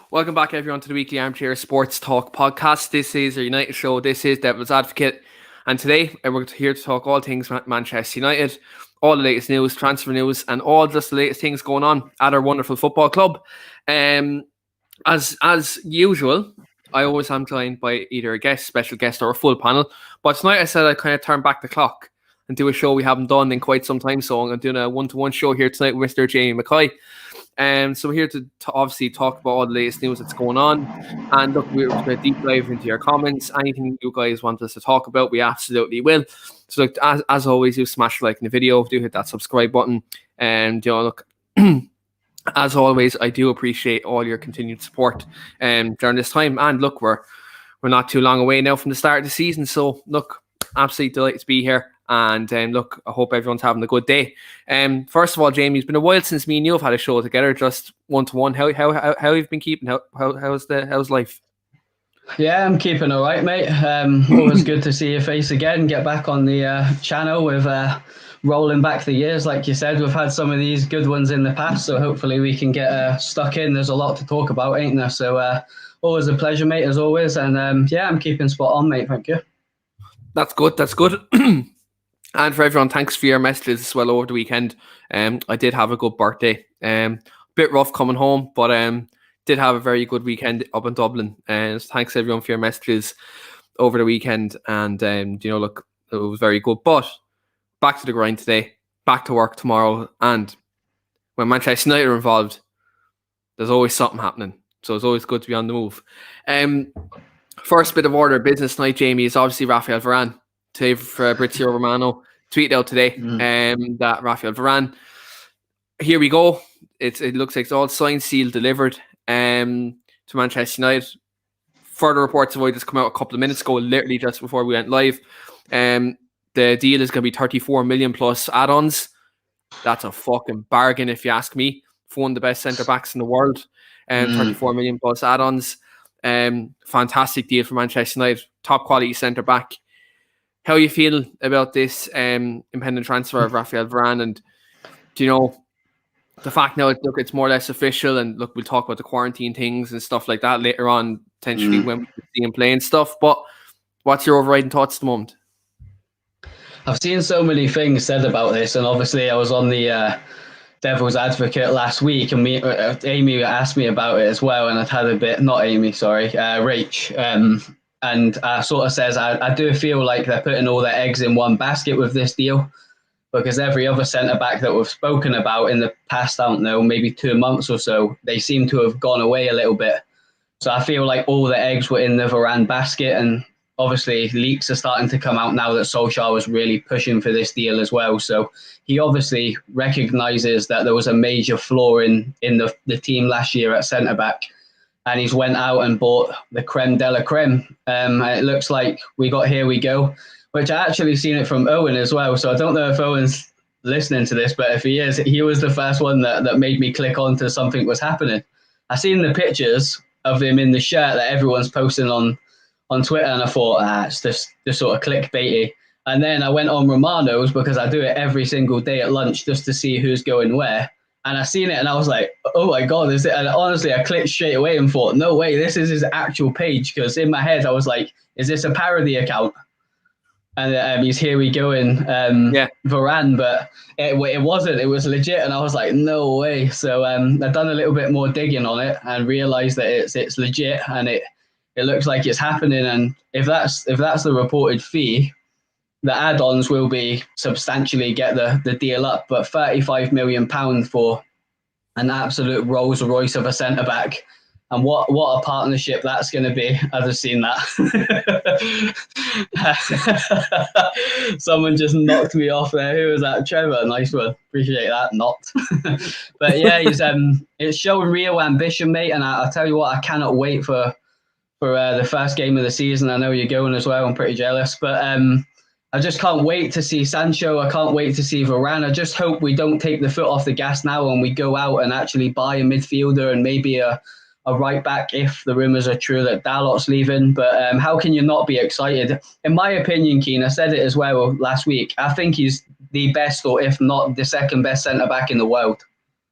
Welcome back, everyone, to the weekly Armchair Sports Talk podcast. This is our United show. This is Devil's Advocate. And today, we're here to talk all things Manchester United, all the latest news, transfer news, and all just the latest things going on at our wonderful football club. As usual, I always am joined by either a guest, special guest, or a full panel. But tonight, I said I'd kind of turn back the clock and do a show we haven't done in quite some time. So I'm doing a one-to-one show here tonight with Mr. Jamie McKay. So we're here to obviously talk about all the latest news that's going on. And look, we're going to deep dive into your comments. Anything you guys want us to talk about, we absolutely will. So look, as always, you smash like in the video, do hit that subscribe button. And look, as always, I do appreciate all your continued support during this time. And look, we're not too long away now from the start of the season. So look, absolutely delighted to be here. And look, I hope everyone's having a good day. First of all, Jamie, it's been a while since me and you have had a show together, just one-to-one. How you've been keeping? How's life? Yeah, I'm keeping all right, mate. Always good to see your face again. Get back on the channel with rolling back the years. Like you said, we've had some of these good ones in the past, so hopefully we can get stuck in. There's a lot to talk about, ain't there? So always a pleasure, mate, as always. And yeah, I'm keeping spot on, mate. Thank you. That's good. And for everyone, thanks for your messages as well over the weekend. I did have a good birthday. Bit rough coming home, but did have a very good weekend up in Dublin. And thanks everyone for your messages over the weekend. And look, it was very good. But back to the grind today, back to work tomorrow. And when Manchester United are involved, there's always something happening. So it's always good to be on the move. First bit of order of business tonight, Jamie, is obviously Raphael Varane. Today, Fabrizio Romano tweeted out today that Raphael Varane, here we go. It looks like it's all signed, sealed, delivered to Manchester United. Further reports have only just come out a couple of minutes ago, literally just before we went live. The deal is going to be 34 million plus add-ons. That's a fucking bargain, if you ask me, for one of the best centre-backs in the world. 34 million plus add-ons. Fantastic deal for Manchester United. Top quality centre-back. How you feel about this impending transfer of Raphael Varane, and the fact now, look, it's more or less official, and look, we'll talk about the quarantine things and stuff like that later on, potentially when we see him playing stuff. But what's your overriding thoughts at the moment? I've seen so many things said about this, and obviously I was on the Devil's Advocate last week, and Amy asked me about it as well, and I'd had a bit, not Amy, sorry, Rach. And sort of says, I do feel like they're putting all their eggs in one basket with this deal, because every other centre-back that we've spoken about in the past, I don't know, maybe 2 months or so, they seem to have gone away a little bit. So I feel like all the eggs were in the Varane basket, and obviously leaks are starting to come out now that Solskjaer was really pushing for this deal as well. So he obviously recognises that there was a major flaw in the team last year at centre-back. And he's went out and bought the creme de la creme. And it looks like we got Here We Go, which I actually seen it from Owen as well. So I don't know if Owen's listening to this, but if he is, he was the first one that made me click on to something was happening. I seen the pictures of him in the shirt that everyone's posting on Twitter, and I thought, it's just sort of clickbaity. And then I went on Romano's, because I do it every single day at lunch just to see who's going where. And I seen it and I was like, oh my God, is it? And honestly, I clicked straight away and thought, no way, this is his actual page. Because in my head, I was like, is this a parody account? And he's Here We Go in Varane, but it wasn't. It was legit. And I was like, no way. So I've done a little bit more digging on it and realized that it's legit, and it looks like it's happening. And if that's the reported fee, the add-ons will be substantially get the deal up, but £35 million for an absolute Rolls Royce of a centre-back. And what a partnership that's going to be. I've just seen that. Someone just knocked me off there. Who was that? Trevor, nice one. Appreciate that. Not. But yeah, it's showing real ambition, mate. And I'll tell you what, I cannot wait for the first game of the season. I know you're going as well. I'm pretty jealous. But I just can't wait to see Sancho. I can't wait to see Varane. I just hope we don't take the foot off the gas now and we go out and actually buy a midfielder and maybe a right back if the rumours are true that Dalot's leaving. But how can you not be excited? In my opinion, Keane, I said it as well last week, I think he's the best, or if not the second best centre-back in the world.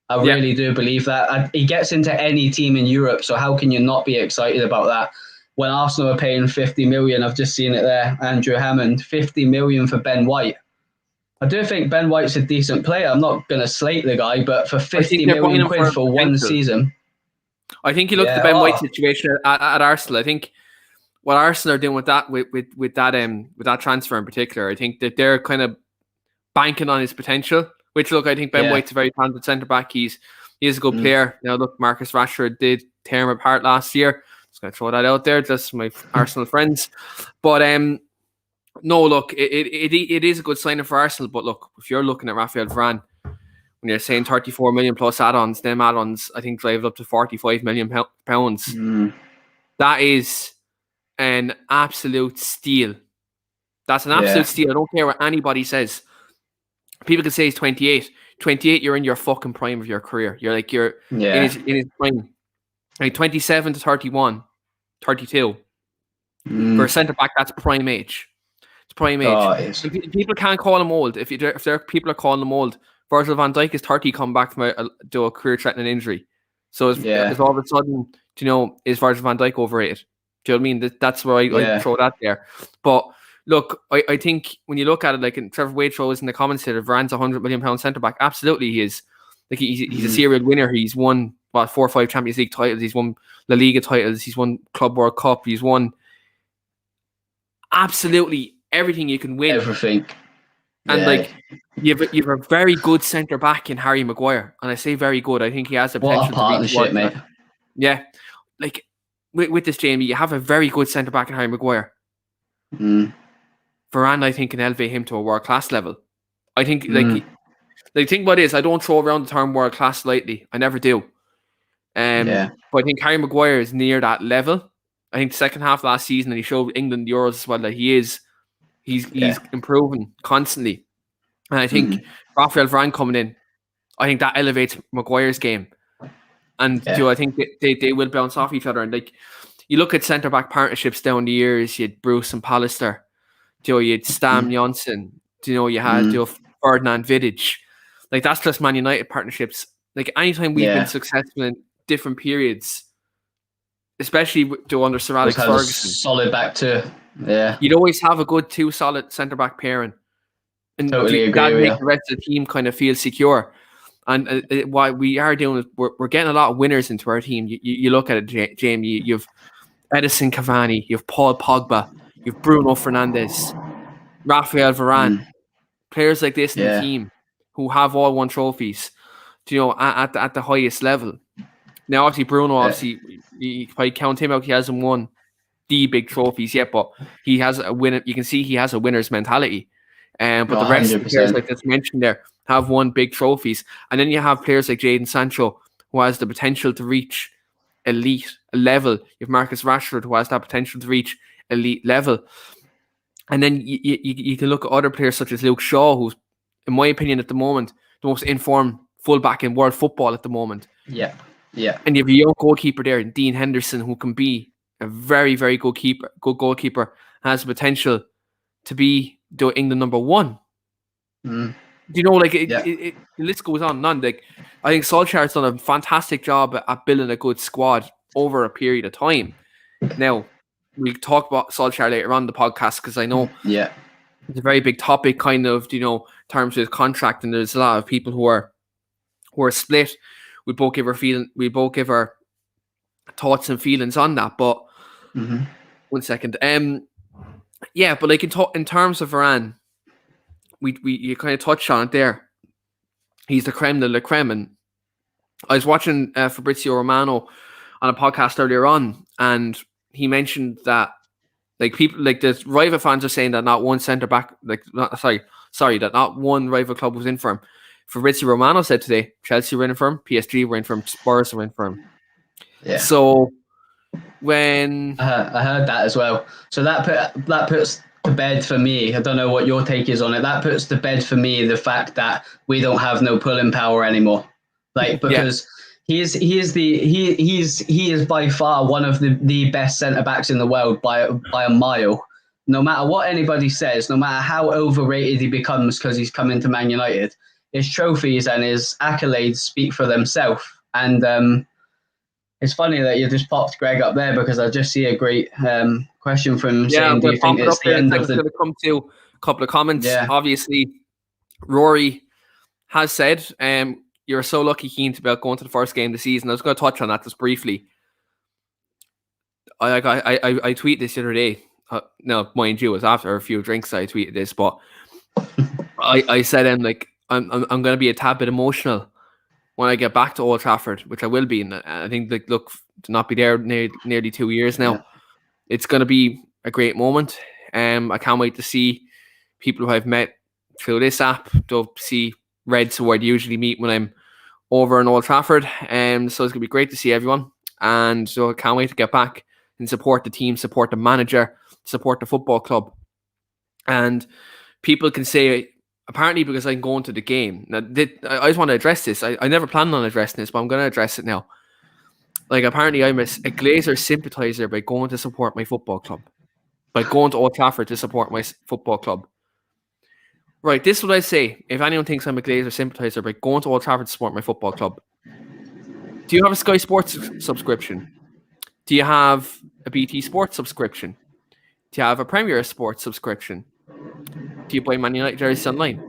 I Yeah. really do believe that. He gets into any team in Europe, so how can you not be excited about that? When Arsenal are paying 50 million, I've just seen it there, Andrew Hammond, 50 million for Ben White. I do think Ben White's a decent player. I'm not going to slate the guy, but for I think 50 they're buying million him quid for for one potential. season. I think you look at the Ben White situation at Arsenal. I think what Arsenal are doing with that transfer in particular, I think that they're kind of banking on his potential. Which, look, I think Ben White's a very talented centre back. He is a good player. Now, look, Marcus Rashford did tear him apart last year. Just going to throw that out there, just my Arsenal friends. But no, look, it is a good signing for Arsenal. But look, if you're looking at Raphael Varane, when you're saying 34 million plus add-ons, them add-ons I think drive up to 45 million pounds. That is an absolute steal. That's an absolute steal. I don't care what anybody says. People can say he's 28. 28, you're in your fucking prime of your career. You're in his prime. Like 27 to 31, 32. For a centre back, that's prime age. It's prime age. People can't call him old. If people are calling him old, Virgil van Dijk is 30, come back from a career-threatening injury. So is all of a sudden, is Virgil van Dijk overrated? Do you know what I mean? That's where I throw that there. But look, I think when you look at it, like Trevor Waitrose in the comments here, Varane's £100 million centre back. Absolutely, he is. Like he's a serial winner. He's won 4 or 5 Champions League titles. He's won La Liga titles. He's won Club World Cup. He's won absolutely everything you can win. Everything. And you've a very good centre back in Harry Maguire. And I say very good. I think he has the potential. What a partnership, mate. Yeah, like with this, Jamie, you have a very good centre back in Harry Maguire. Varane, I think, can elevate him to a world class level. I think the thing about it is, I don't throw around the term world class lightly. I never do. But I think Harry Maguire is near that level. I think the second half of last season, and he showed England the Euros as well, that he's improving constantly. And I think Raphael Varane coming in, I think that elevates Maguire's game. And I think they will bounce off each other. And like you look at centre back partnerships down the years, you had Bruce and Pallister, you had Stam Johnson, you had Ferdinand Vidic. Like that's just Man United partnerships. Like anytime we've been successful in different periods, especially under Sir Alex Ferguson, solid back two. Yeah, you'd always have a good 2 solid centre back pairing, and totally agree. That makes the rest of the team kind of feel secure. And what we are doing is we're getting a lot of winners into our team. You look at it, Jamie. You've Edison Cavani, you've Paul Pogba, you've Bruno Fernandes, Raphael Varane, players like this in the team who have all won trophies. At the highest level. Now, obviously, Bruno, if I count him out, he hasn't won the big trophies yet, but he has a winner. You can see he has a winner's mentality. But the rest 100%. Of the players, like that's mentioned there, have won big trophies. And then you have players like Jadon Sancho, who has the potential to reach elite level. You have Marcus Rashford, who has that potential to reach elite level. And then you can look at other players such as Luke Shaw, who's, in my opinion, at the moment, the most informed fullback in world football at the moment. Yeah. And you have a young goalkeeper there, Dean Henderson, who can be a very, very good goalkeeper, has the potential to be the England number 1. The list goes on and on. Like, I think Solskjaer's done a fantastic job at building a good squad over a period of time. Now, we'll talk about Solskjaer later on in the podcast because I know it's a very big topic, kind of, in terms of his contract, and there's a lot of people who are split. We both give our thoughts and feelings on that. But 1 second. But like in terms of Varane, you kind of touched on it there. He's the creme de la creme. And I was watching Fabrizio Romano on a podcast earlier on, and he mentioned that like people like the rival fans are saying that not one centre back, that not one rival club was in for him. Fabrizio Romano said today, Chelsea were in for him, PSG were in for him, Spurs were in for him. Yeah. So when I heard that as well. So that puts to bed for me. I don't know what your take is on it. That puts to bed for me the fact that we don't have no pulling power anymore. Like because he is by far one of the best centre backs in the world by a mile. No matter what anybody says, no matter how overrated he becomes because he's come into Man United. his trophies and his accolades speak for themselves. And it's funny that you just popped Greg up there, because I just see a great question from him saying, do you think it's the end of the... going to come to a couple of comments. Yeah. Obviously, Rory has said, you're so lucky, Keane, to be going to the first game of the season. I was going to touch on that just briefly. I tweeted this the other day. No, mind you, it was after a few drinks I tweeted this, but I said, I'm going to be a tad bit emotional when I get back to Old Trafford, which I will be. And I think, look, to not be there nearly 2 years now, it's going to be a great moment. I can't wait to see people who I've met through this app, to see Reds who I'd usually meet when I'm over in Old Trafford. So it's going to be great to see everyone. And so I can't wait to get back and support the team, support the manager, support the football club. And people can say, apparently because I'm going to the game. Now, I just want to address this. I never planned on addressing this, but I'm going to address it now. Apparently I'm a Glazer sympathiser by going to support my football club. By going to Old Trafford to support my football club. Right, this is what I say. If anyone thinks I'm a Glazer sympathiser by going to Old Trafford to support my football club. Do you have a Sky Sports subscription? Do you have a BT Sports subscription? Do you have a Premier Sports subscription? Do you buy Man United jerseys online?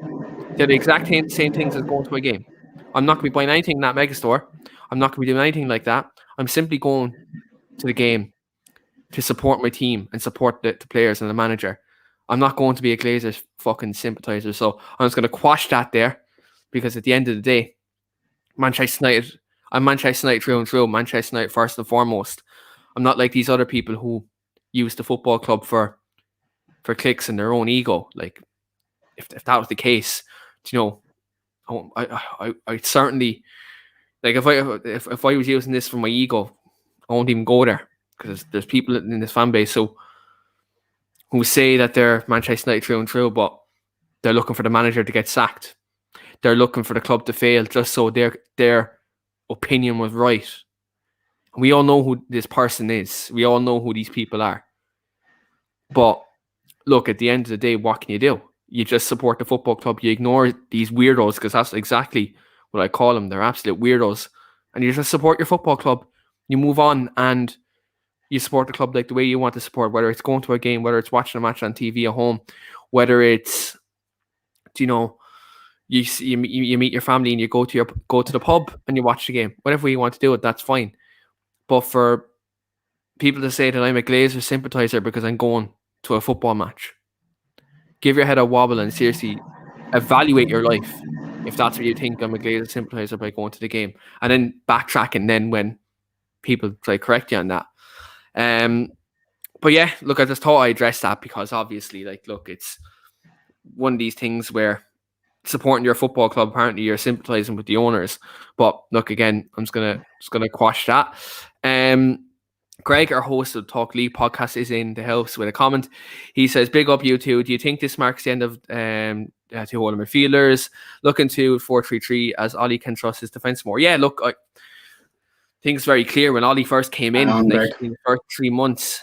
They're the exact same things as going to a game. I'm not going to be buying anything in that megastore. I'm not going to be doing anything like that. I'm simply going to the game to support my team and support the players and the manager. I'm not going to be a Glazers fucking sympathiser. So I'm just going to quash that there, because at the end of the day, Manchester United, I'm Manchester United through and through. Manchester United first and foremost. I'm not like these other people who use the football club for clicks and their own ego. If that was the case, I certainly, if I was using this for my ego, I won't even go there, because there's people in this fan base who say that they're Manchester United through and through, but they're looking for the manager to get sacked. They're looking for the club to fail just so their opinion was right. We all know who this person is. We all know who these people are. But look, at the end of the day, what can you do? You just support the football club. You ignore these weirdos, because that's exactly what I call them. They're absolute weirdos. And you just support your football club. You move on and you support the club like the way you want to support, whether it's going to a game, whether it's watching a match on TV at home, whether it's, you meet your family and you go to the pub and you watch the game. Whatever you want to do it, that's fine. But for people to say that I'm a Glazer sympathiser because I'm going to a football match, give your head a wobble and seriously evaluate your life if that's what you think I'm a Glazer sympathiser by going to the game. And then backtracking then when people try to correct you on that. But yeah, look, I just thought I addressed that, because obviously, it's one of these things where supporting your football club, apparently you're sympathising with the owners. But look, again, I'm just gonna quash that. Greg, our host of the Talk League podcast, is in the house with a comment. He says, "Big up you two. Do you think this marks the end of two holding midfielders? Looking to 4-3-3 as Ollie can trust his defence more." Yeah, look, I think it's very clear when Ollie first came in, in the first 3 months,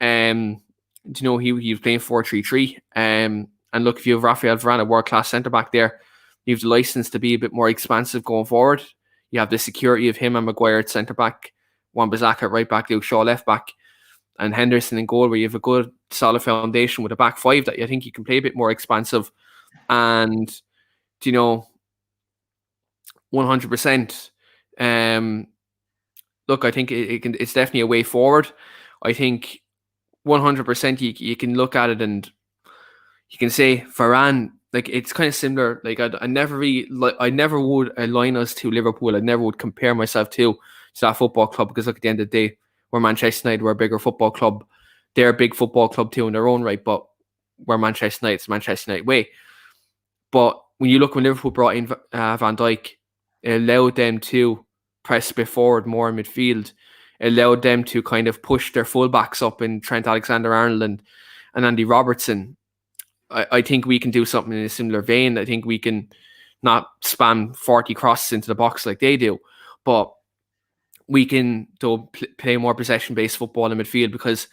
he was playing 4-3-3. And look, if you have Raphael Varane, a world-class centre-back there, you have the licence to be a bit more expansive going forward. You have the security of him and Maguire at centre-back, Wan-Bissaka at right-back, Luke Shaw left-back, and Henderson in goal, where you have a good, solid foundation with a back five that I think you can play a bit more expansive. And, 100%, look, I think it's definitely a way forward. I think 100% you can look at it and you can say Varane, it's kind of similar. I never would align us to Liverpool. I never would compare myself to that football club, because look, at the end of the day, we're Manchester United, we're a bigger football club. They're a big football club too in their own right, but we're Manchester United. It's Manchester United way. But when you look, when Liverpool brought in Van Dijk, it allowed them to press a bit forward more in midfield. It allowed them to kind of push their fullbacks up in Trent Alexander-Arnold and Andy Robertson. I think we can do something in a similar vein. I think we can not spam 40 crosses into the box like they do, but we can play more possession-based football in midfield, because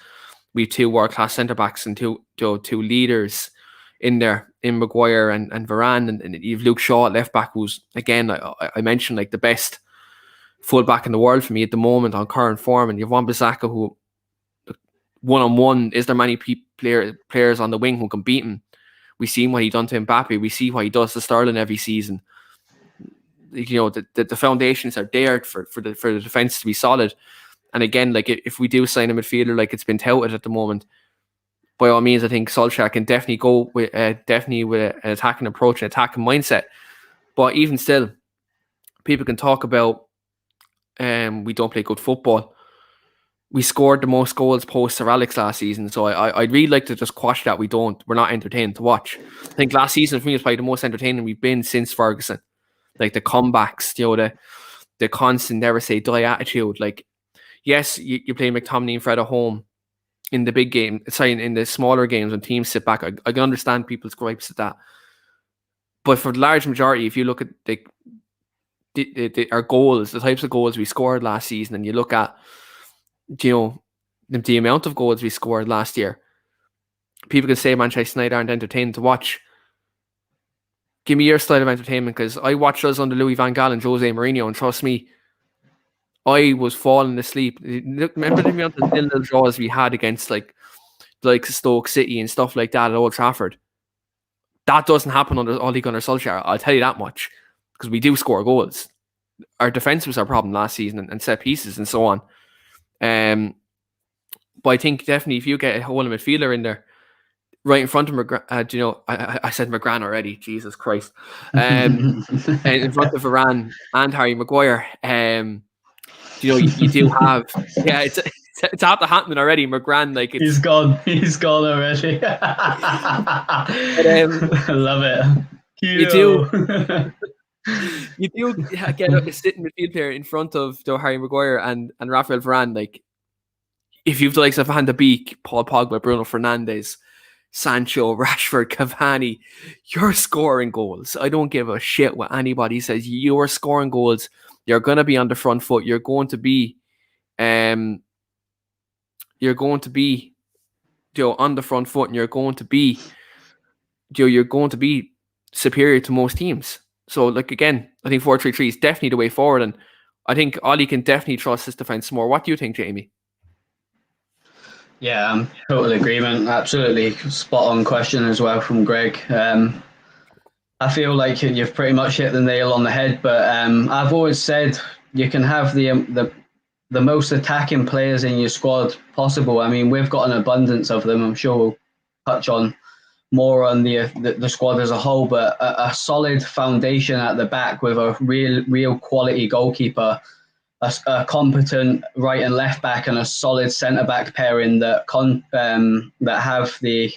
we have two world-class centre-backs and two leaders in there, in Maguire and Varane, and you've Luke Shaw at left back, who's, again, I mentioned, like the best full back in the world for me at the moment on current form, and you've Wan-Bissaka, who one-on-one, is there many players on the wing who can beat him? We seen what he done to Mbappe. We see what he does to Sterling every season. You know, the foundations are there for the defense to be solid. And again, like if we do sign a midfielder, like it's been touted at the moment, by all means, I think Solskjaer can definitely go with an attacking approach, an attacking mindset. But even still, people can talk about we don't play good football. We scored the most goals post Sir Alex last season, so I'd really like to just quash that. We're not entertained to watch. I think last season for me was probably the most entertaining we've been since Ferguson. Like the comebacks, you know, the constant never say die attitude. Like, yes, you play McTominay and Fred at home in the big game. Sorry, in the smaller games when teams sit back. I can understand people's gripes at that, but for the large majority, if you look at our goals, the types of goals we scored last season, and you look at, you know, the amount of goals we scored last year, people can say Manchester United aren't entertaining to watch. Give me your style of entertainment, because I watched us under Louis van Gaal and Jose Mourinho, and trust me, I was falling asleep. Remember the amount of nil draws we had against like Stoke City and stuff like that at Old Trafford? That doesn't happen under Ole Gunnar Solskjaer, I'll tell you that much, because we do score goals. Our defence was our problem last season, and set pieces and so on. But I think definitely if you get a whole midfielder in there, right in front of McGran, you know, I said McGran already, Jesus Christ. In front of Varane and Harry Maguire, you know, you do have, yeah, it's after happening already. McGran, like he's gone already. But, I love it. You do get a sitting midfield player in front of Harry Maguire and Raphael Varane. Like, if you've the likes of Van de Beek, Paul Pogba, Bruno Fernandes, Sancho, Rashford, Cavani, you're scoring goals. I don't give a shit what anybody says. You're scoring goals. You're going to be on the front foot. You're going to be, on the front foot, and you're going to be superior to most teams. So, like, again, I think 4-3-3 is definitely the way forward, and I think Ollie can definitely trust his defence more. What do you think, Jamie? Yeah, I'm total agreement. Absolutely spot on question as well from Greg. I feel like you've pretty much hit the nail on the head, but I've always said you can have the most attacking players in your squad possible. I mean, we've got an abundance of them. I'm sure we'll touch on more on the squad as a whole, but a solid foundation at the back with a real quality goalkeeper, a competent right and left back, and a solid centre back pairing that have the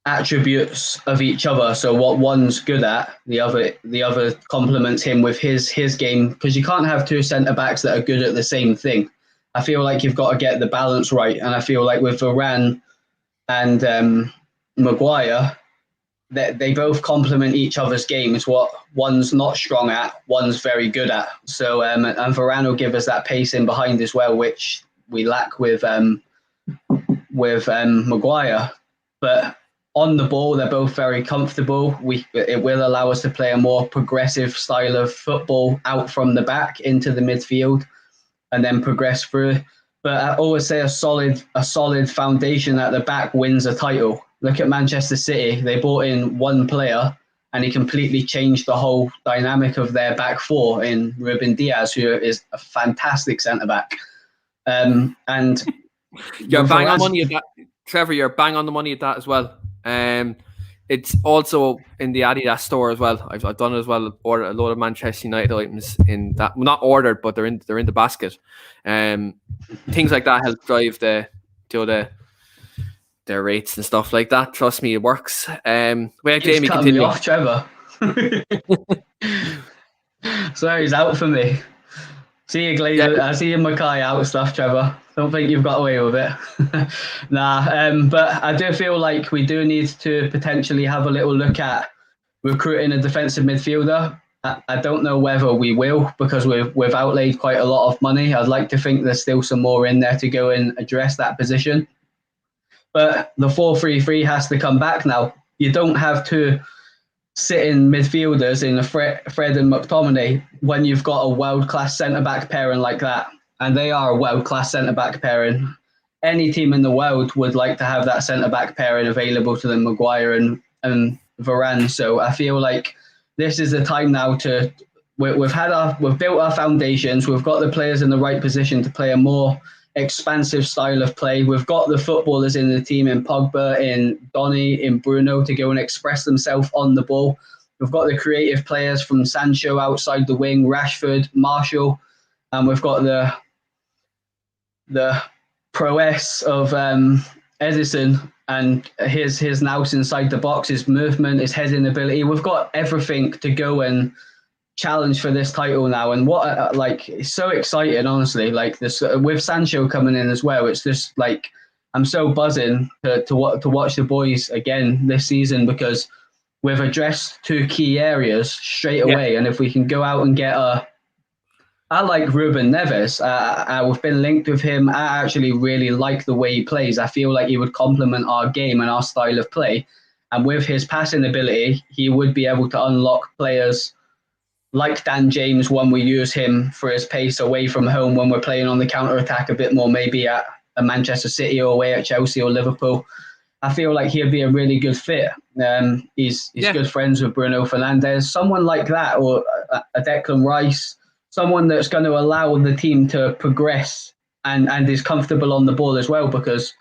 attributes of each other. So what one's good at, the other complements him with his game, because you can't have two centre backs that are good at the same thing. I feel like you've got to get the balance right, and I feel like with Varane and Maguire, they both complement each other's games. What one's not strong at, one's very good at. So and Varane will give us that pace in behind as well, which we lack with Maguire. But on the ball, they're both very comfortable. It will allow us to play a more progressive style of football out from the back into the midfield, and then progress through. But I always say a solid foundation at the back wins a title. Look at Manchester City. They brought in one player and he completely changed the whole dynamic of their back four in Ruben Diaz, who is a fantastic centre-back. And you're bang on money at that. Trevor, you're bang on the money at that as well. It's also in the Adidas store as well. I've done it as well. Ordered a load of Manchester United items in that. Well, not ordered, but they're in the basket. Things like that help drive their rates and stuff like that. Trust me, it works. Well, Jamie, cut me off, Trevor. Sorry, he's out for me. See you, Glazer. I see you, Mackay out stuff, Trevor. Don't think you've got away with it. But I do feel like we do need to potentially have a little look at recruiting a defensive midfielder. I don't know whether we will, because we've outlaid quite a lot of money. I'd like to think there's still some more in there to go and address that position. But the 4-3-3 has to come back now. you don't have to sitting midfielders in Fred and McTominay when you've got a world-class centre-back pairing like that. And they are a world-class centre-back pairing. Any team in the world would like to have that centre-back pairing available to them, Maguire and Varane. So I feel like this is the time now to we've built our foundations. We've got the players in the right position to play a more expansive style of play. We've got the footballers in the team, in Pogba, in Donny, in Bruno, to go and express themselves on the ball. We've got the creative players from Sancho outside the wing, Rashford, Martial, and we've got the prowess of Edison and his nous inside the box, his movement, his heading ability. We've got everything to go and challenge for this title now, and what it's so exciting, honestly. Like this with Sancho coming in as well, it's just like I'm so buzzing to watch the boys again this season, because we've addressed two key areas straight away. And if we can go out and get I like Ruben Neves. We've been linked with him. I actually really like the way he plays. I feel like he would complement our game and our style of play, and with his passing ability, he would be able to unlock players like Dan James when we use him for his pace away from home, when we're playing on the counter-attack a bit more, maybe at a Manchester City or away at Chelsea or Liverpool. I feel like he'd be a really good fit. He's good friends with Bruno Fernandes. Someone like that, or a Declan Rice, someone that's going to allow the team to progress and is comfortable on the ball as well, because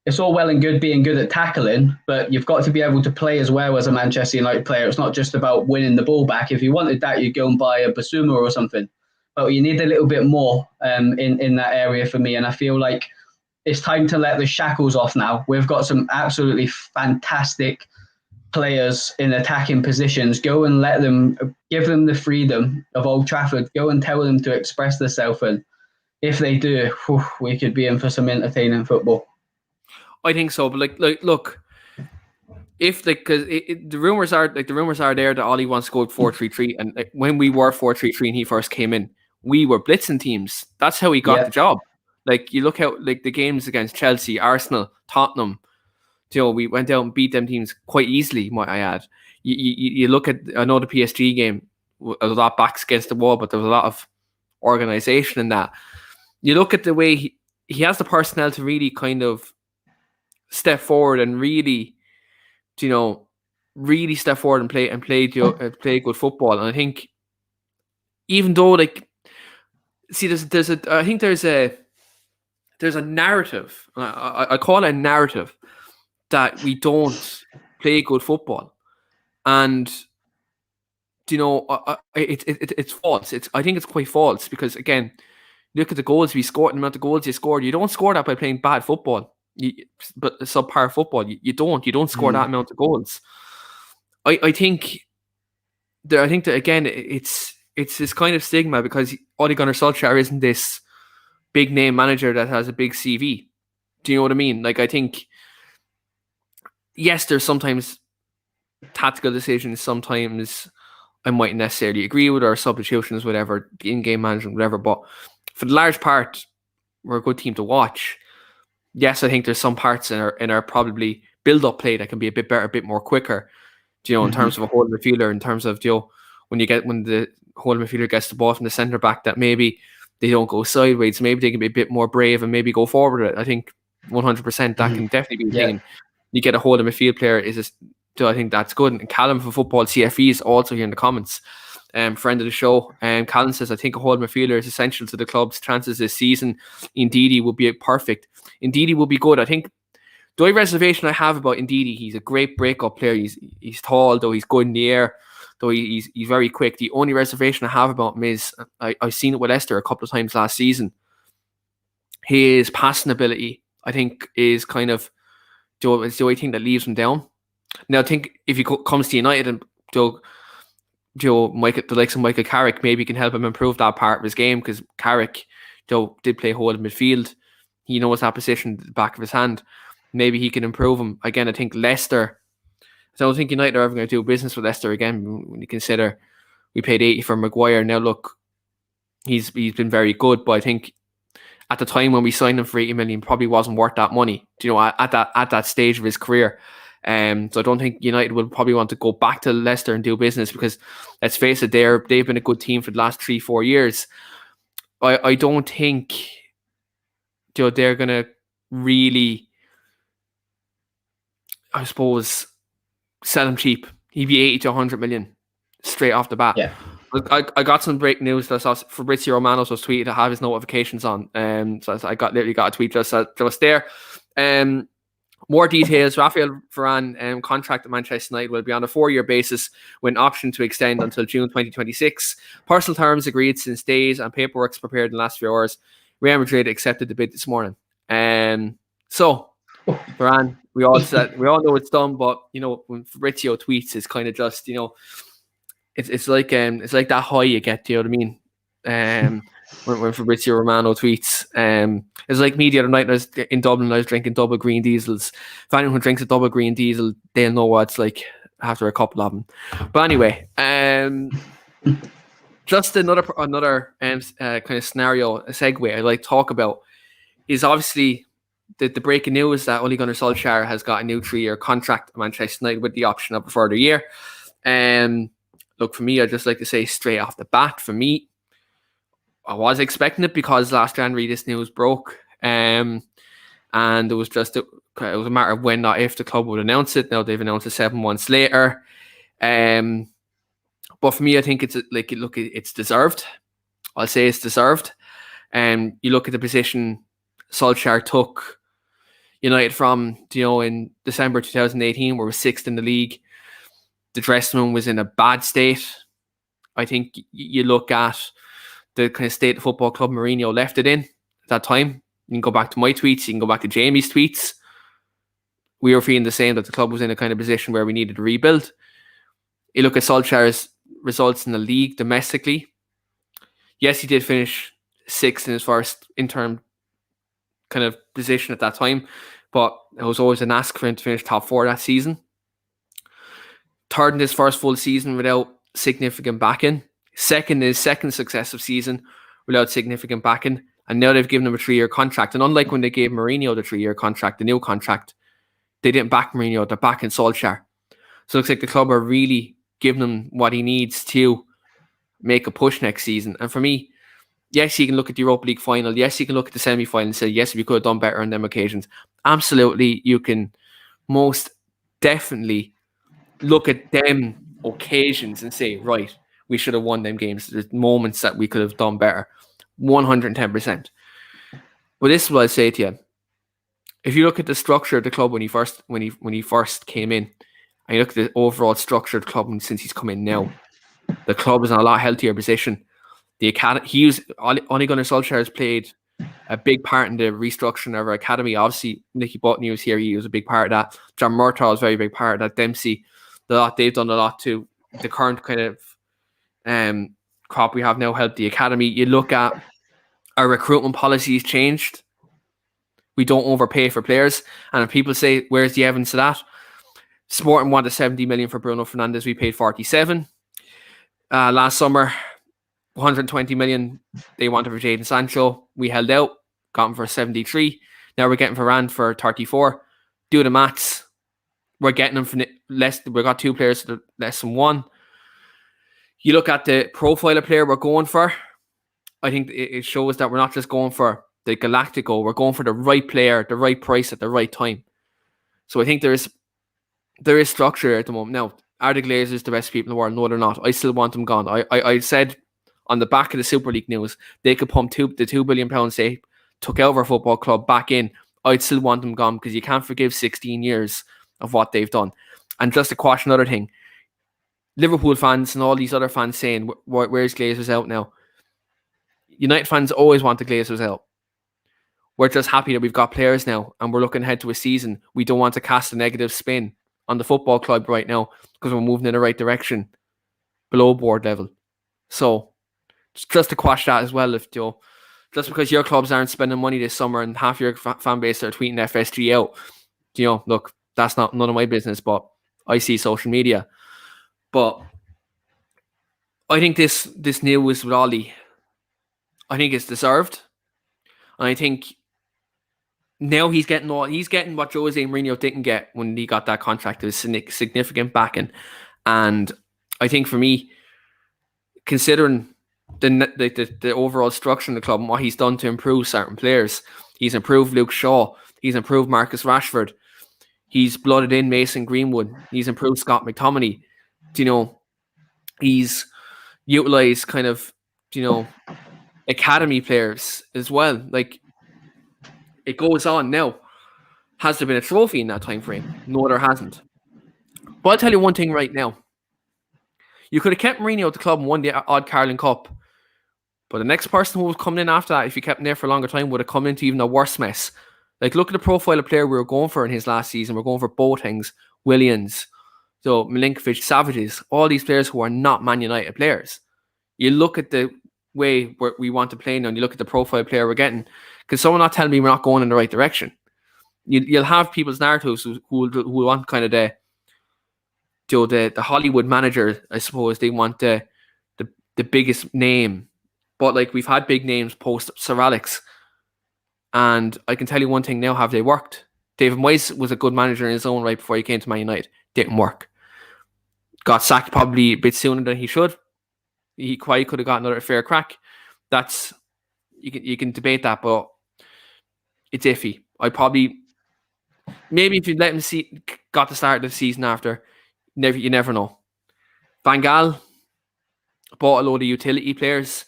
it's all well and good being good at tackling, but you've got to be able to play as well as a Manchester United player. It's not just about winning the ball back. If you wanted that, you'd go and buy a Basuma or something. But you need a little bit more in that area for me. And I feel like it's time to let the shackles off now. We've got some absolutely fantastic players in attacking positions. Go and give them the freedom of Old Trafford. Go and tell them to express themselves. And if they do, we could be in for some entertaining football. I think so, but look, if because the rumors are there that Ollie wants to go 4-3-3, and when we were 4-3-3 and he first came in, we were blitzing teams. That's how he got the job. Like you look at the games against Chelsea, Arsenal, Tottenham. We went out and beat them teams quite easily, might I add. You look at, I know the PSG game, a lot of backs against the wall, but there was a lot of organisation in that. You look at the way he has the personnel to really kind of step forward and really step forward and play good football. And I think, even though I think there's a narrative. I call it a narrative that we don't play good football, and it's false. I think it's quite false, because again, look at the goals we scored, the amount of goals you scored. You don't score that by playing bad football. But subpar football, you don't score that amount of goals. I think that again, it's this kind of stigma, because Ole Gunnar Solskjaer isn't this big name manager that has a big CV. Do you know what I mean? Like, I think, yes, there's sometimes tactical decisions, sometimes I mightn't necessarily agree with, or substitutions, whatever, in-game management, whatever, but for the large part, we're a good team to watch. Yes, I think there's some parts in our probably build-up play that can be a bit better, a bit more quicker. In terms of a holding midfielder, in terms of when the holding midfielder gets the ball from the centre back, that maybe they don't go sideways. Maybe they can be a bit more brave and maybe go forward with it. I think 100% that can definitely be a thing. You get a holding midfield player, I think that's good. And Callum from Football CFE is also here in the comments. Friend of the show, Callan says, I think a holding midfielder is essential to the club's chances this season. Ndidi would be perfect. Ndidi would be good. I think the only reservation I have about Ndidi, he's a great breakup player. He's tall, though he's good in the air, though he's very quick. The only reservation I have about him is, I've seen it with Leicester a couple of times last season. His passing ability, I think, is kind of the only thing that leaves him down. Now, I think if he comes to United and the likes of Michael Carrick maybe can help him improve that part of his game, because Carrick did play holding midfield. He knows that position at the back of his hand. Maybe he can improve him. Again, I think Leicester, I don't think United are ever going to do business with Leicester again, when you consider we paid 80 for Maguire. Now look, he's been very good, but I think at the time when we signed him for 80 million, probably wasn't worth that money. At that stage of his career. So I don't think United will probably want to go back to Leicester and do business, because let's face it, they've been a good team for the last 3-4 years. I don't think they're gonna really, I suppose, sell him cheap. He'd be 80 to 100 million straight off the bat. Yeah. I got some break news that I saw Fabrizio Romano was tweeted to have his notifications on. So I literally got a tweet just there. More details. Raphael Varane contract at Manchester United will be on a 4-year basis with an option to extend until June 2026. Personal terms agreed since days and paperwork's prepared in the last few hours. Real Madrid accepted the bid this morning. So Varane, we all know it's done, but when Fabrizio tweets, it's kind of just it's like that high you get. Do you know what I mean? When Fabrizio Romano tweets, it's like me the other night. I was in Dublin. I was drinking double green diesels. If anyone drinks a double green diesel, they'll know what it's like after a couple of them. But anyway, just another kind of scenario, a segue I'd like to talk about is obviously the breaking news that Ole Gunnar Solskjaer has got a new 3-year contract at Manchester United with the option of a further year. Look, for me, I'd just like to say straight off the bat, for me, I was expecting it because last January this news broke, and it was a matter of when, not if, the club would announce it. Now they've announced it 7 months later. But for me, I think it's deserved. I'll say it's deserved. You look at the position Solskjaer took United from, in December 2018, where we're 6th in the league. The dressing room was in a bad state. I think you look at the kind of state the football club Mourinho left it in at that time. You can go back to my tweets. You can go back to Jamie's tweets. We were feeling the same, that the club was in a kind of position where we needed to rebuild. You look at Solskjaer's results in the league domestically. Yes, he did finish 6th in his first interim kind of position at that time, but it was always an ask for him to finish top 4 that season. 3rd in his first full season without significant backing. 2nd in his second successive season without significant backing. And now they've given him a 3-year contract. And unlike when they gave Mourinho the 3-year contract, the new contract, they didn't back Mourinho, they're backing Solskjaer. So it looks like the club are really giving him what he needs to make a push next season. And for me, yes, you can look at the Europa League final. Yes, you can look at the semi-final and say, yes, we could have done better on them occasions. Absolutely, you can most definitely look at them occasions and say, right, we should have won them games. There's moments that we could have done better. 110%. But this is what I'll say to you. If you look at the structure of the club when he first came in, and you look at the overall structure of the club since he's come in now, the club is in a lot healthier position. The academy, Ole Gunnar Solskjaer has played a big part in the restructuring of our academy. Obviously, Nicky Button was here; he was a big part of that. John Murtaugh was a very big part of that. Dempsey, they've done a lot to the current kind of crop we have now. Help the academy. You look at our recruitment policies changed. We don't overpay for players, and if people say, "Where's the evidence of that?" Sporting wanted 70 million for Bruno Fernandes. We paid 47. Last summer, 120 million they wanted for Jadon Sancho. We held out, got him for 73. Now we're getting Varane for 34. Do the maths. We're getting him for less. We got 2 players for less than 1. You look at the profile of player we're going for. I think it shows that we're not just going for the Galactico. We're going for the right player, the right price at the right time. So I think there is structure at the moment. Now, are the Glazers the best people in the world? No, they're not. I still want them gone. I said on the back of the Super League news, they could pump the £2 billion they took out of our football club back in. I'd still want them gone because you can't forgive 16 years of what they've done. And just to quash another thing, Liverpool fans and all these other fans saying, where's Glazers out now? United fans always want the Glazers out. We're just happy that we've got players now and we're looking ahead to a season. We don't want to cast a negative spin on the football club right now because we're moving in the right direction below board level. So just to quash that as well, if just because your clubs aren't spending money this summer and half your fan base are tweeting FSG out, look, that's none of my business, but I see social media. But I think this news with Ollie, I think it's deserved. And I think now he's getting what Jose Mourinho didn't get when he got that contract. It was significant backing. And I think for me, considering the overall structure in the club and what he's done to improve certain players, he's improved Luke Shaw, he's improved Marcus Rashford, he's blooded in Mason Greenwood, he's improved Scott McTominay. He's utilised kind of, academy players as well. Like, it goes on now. Has there been a trophy in that time frame? No, there hasn't. But I'll tell you one thing right now. You could have kept Mourinho at the club and won the odd Carling Cup. But the next person who was coming in after that, if you kept him there for a longer time, would have come into even a worse mess. Like, look at the profile of player we were going for in his last season. We're going for Boatengs, Williams, so Milinkovic, Savages, all these players who are not Man United players. You look at the way we want to play now, and you look at the profile player we're getting. Can someone not tell me we're not going in the right direction? You'll have people's narratives who want kind of the Hollywood manager, I suppose. They want the biggest name. But like, we've had big names post Sir Alex. And I can tell you one thing now, have they worked? David Moyes was a good manager in his own right before he came to Man United. Didn't work. Got sacked probably a bit sooner than he should. He quite could have got another fair crack. That's, you can debate that, but it's iffy. Maybe if you let him got the start of the season after, you never know. Van Gaal bought a load of utility players,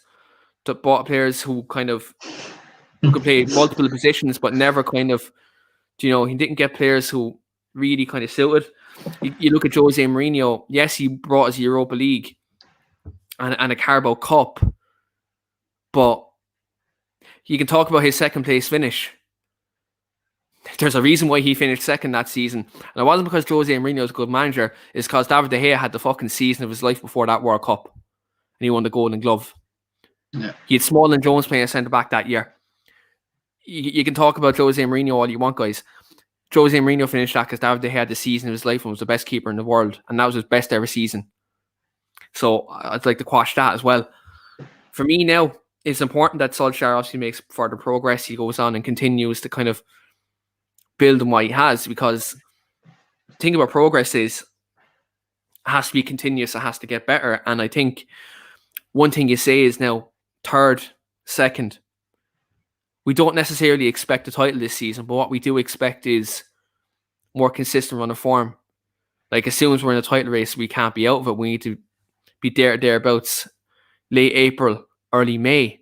bought players who could play multiple positions, but never kind of, he didn't get players who really kind of suited. You look at Jose Mourinho. Yes, he brought us Europa League and a Carabao Cup, but you can talk about his second place finish. There's a reason why he finished second that season. And it wasn't because Jose Mourinho was a good manager. It's because David De Gea had the fucking season of his life before that World Cup. And he won the Golden Glove. Yeah. He had Smalling Jones playing centre-back that year. You can talk about Jose Mourinho all you want, guys. Jose Mourinho finished that because David De Gea had the season of his life and was the best keeper in the world. And that was his best ever season. So I'd like to quash that as well. For me now, it's important that Solskjaer obviously makes further progress. He goes on and continues to kind of build on what he has, because the thing about progress is it has to be continuous, it has to get better. And I think one thing you say is now third, second, we don't necessarily expect a title this season, but what we do expect is more consistent run of form. Like, as soon as we're in a title race, we can't be out of it. We need to be thereabouts late April, early May,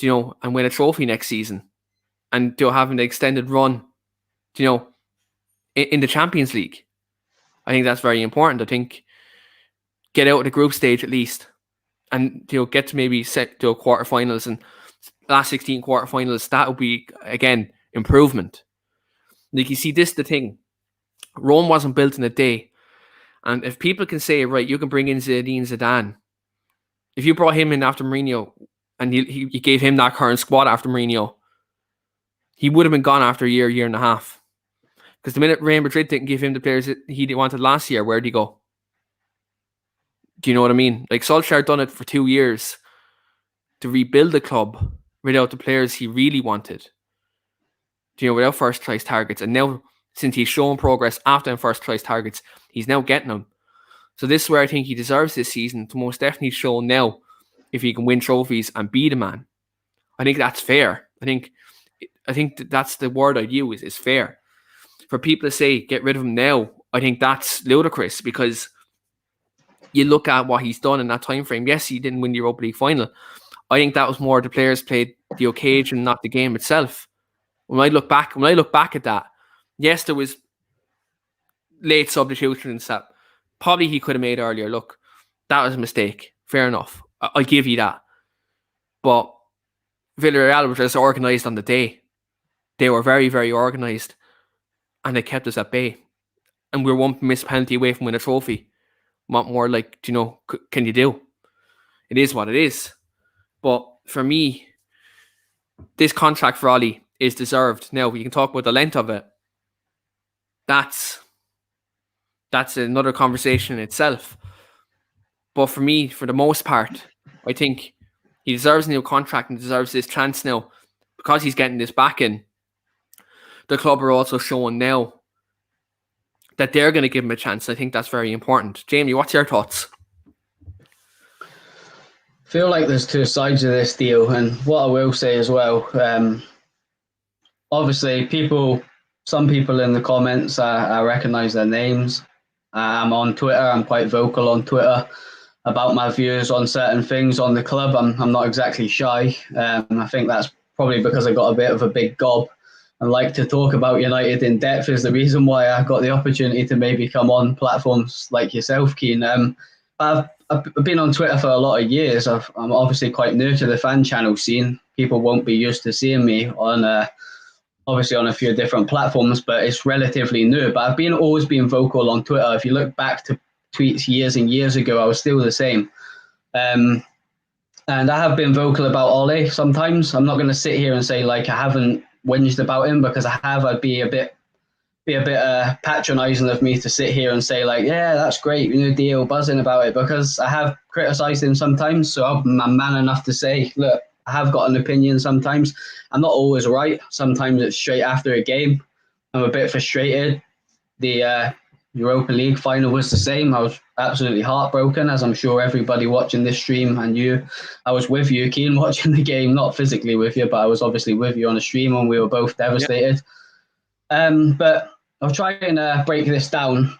and win a trophy next season, and have an extended run in the Champions League. I think that's very important. I think get out of the group stage at least, and get to maybe set to quarterfinals and last 16 quarterfinals. That would be, again, improvement. Like, you see, this the thing. Rome wasn't built in a day, and if people can say, right, you can bring in Zinedine Zidane. If you brought him in after Mourinho and you gave him that current squad after Mourinho, he would have been gone after a year and a half. Because the minute Real Madrid didn't give him the players that he wanted last year, where'd he go? Do you know what I mean? Like, Solskjaer done it for 2 years to rebuild the club without the players he really wanted. Without first choice targets. And now, since he's shown progress after them first choice targets, he's now getting them. So this is where I think he deserves this season to most definitely show now if he can win trophies and be the man. I think that's fair. I think that's the word I'd use, is fair. For people to say, get rid of him now, I think that's ludicrous, because you look at what he's done in that time frame. Yes, he didn't win the Europa League final. I think that was more the players played the occasion, not the game itself. When I look back at that, yes, there was late substitutions that probably he could have made earlier. Look, that was a mistake. Fair enough. I'll give you that. But Villarreal were just organised on the day. They were very, very organised. And they kept us at bay. And we were one missed penalty away from winning a trophy. What more, can you do? It is what it is. But for me, this contract for Ollie is deserved. Now, you can talk about the length of it. That's another conversation in itself. But for me, for the most part, I think he deserves a new contract and deserves this chance now, because he's getting this back in. the club are also showing now that they're going to give him a chance. I think that's very important. Jamie, what's your thoughts? I feel like there's two sides of this deal, and what I will say as well, obviously some people in the comments, I recognise their names. I'm on Twitter, I'm quite vocal on Twitter about my views on certain things on the club. I'm not exactly shy. I think that's probably because I got a bit of a big gob and like to talk about United in depth is the reason why I got the opportunity to maybe come on platforms like yourself, Keane. I've been on Twitter for a lot of years. I'm obviously quite new to the fan channel scene. People won't be used to seeing me on obviously on a few different platforms, but it's relatively new. But I've always been vocal on Twitter. If you look back to tweets years and years ago, I was still the same. And I have been vocal about Ollie sometimes. I'm not going to sit here and say like I haven't whinged about him, because I have. I'd be a bit patronising of me to sit here and say like, yeah, that's great, new deal, buzzing about it, because I have criticised him sometimes. So I'm man enough to say, look, I have got an opinion sometimes. I'm not always right. Sometimes it's straight after a game. I'm a bit frustrated. The Europa League final was the same. I was absolutely heartbroken, as I'm sure everybody watching this stream and you. I was with you, Keane, watching the game, not physically with you, but I was obviously with you on the stream, and we were both devastated. Yep. But I'll try and break this down.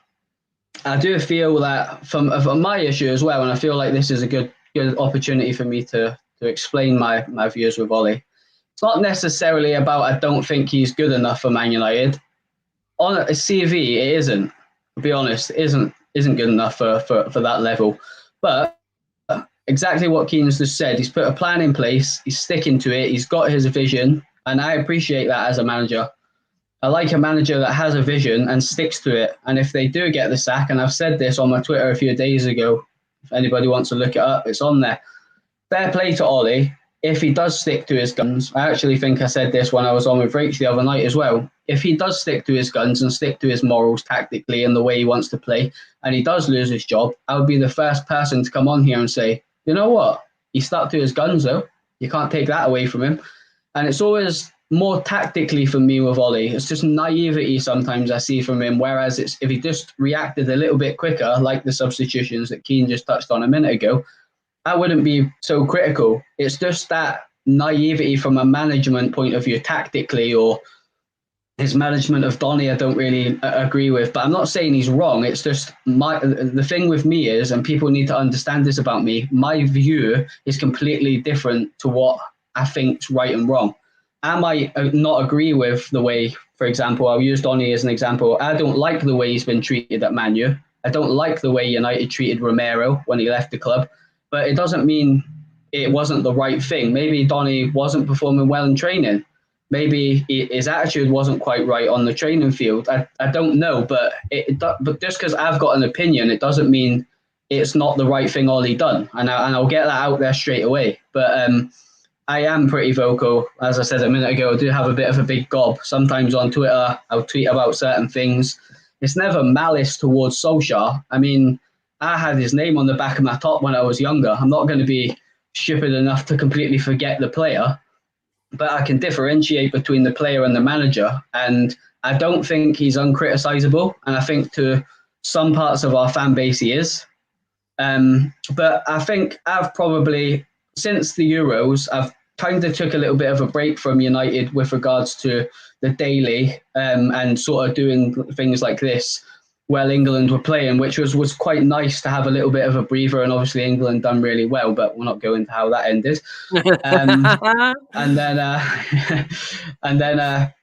I do feel that from my issue as well, and I feel like this is a good opportunity for me to explain my views with Ollie. It's not necessarily about I don't think he's good enough for Man United. On a CV, it isn't. To be honest, isn't good enough for that level. But exactly what Keane's just said, he's put a plan in place, he's sticking to it, he's got his vision, and I appreciate that as a manager. I like a manager that has a vision and sticks to it. And if they do get the sack, and I've said this on my Twitter a few days ago, if anybody wants to look it up, it's on there. Fair play to Ollie. If he does stick to his guns, I actually think I said this when I was on with Rach the other night as well. If he does stick to his guns and stick to his morals tactically and the way he wants to play, and he does lose his job, I would be the first person to come on here and say, you know what? He stuck to his guns though. You can't take that away from him. And it's always more tactically for me with Ollie. It's just naivety sometimes I see from him, whereas if he just reacted a little bit quicker, like the substitutions that Keane just touched on a minute ago, I wouldn't be so critical. It's just that naivety from a management point of view, tactically, or his management of Donny, I don't really agree with. But I'm not saying he's wrong. It's just the thing with me is, and people need to understand this about me, my view is completely different to what I think's right and wrong. I might not agree with the way, for example, I'll use Donny as an example. I don't like the way he's been treated at Man U. I don't like the way United treated Romero when he left the club. But it doesn't mean it wasn't the right thing. Maybe Donny wasn't performing well in training. Maybe his attitude wasn't quite right on the training field. I don't know, but just because I've got an opinion, it doesn't mean it's not the right thing Ollie done. And I'll get that out there straight away. But I am pretty vocal. As I said a minute ago, I do have a bit of a big gob. Sometimes on Twitter, I'll tweet about certain things. It's never malice towards Solskjaer. I mean, I had his name on the back of my top when I was younger. I'm not going to be stupid enough to completely forget the player, but I can differentiate between the player and the manager. And I don't think he's uncriticisable. And I think to some parts of our fan base he is. But I think I've probably, since the Euros, I've kind of took a little bit of a break from United with regards to the daily and sort of doing things like this while England were playing, which was quite nice to have a little bit of a breather. And obviously England done really well, but we'll not go into how that ended. And then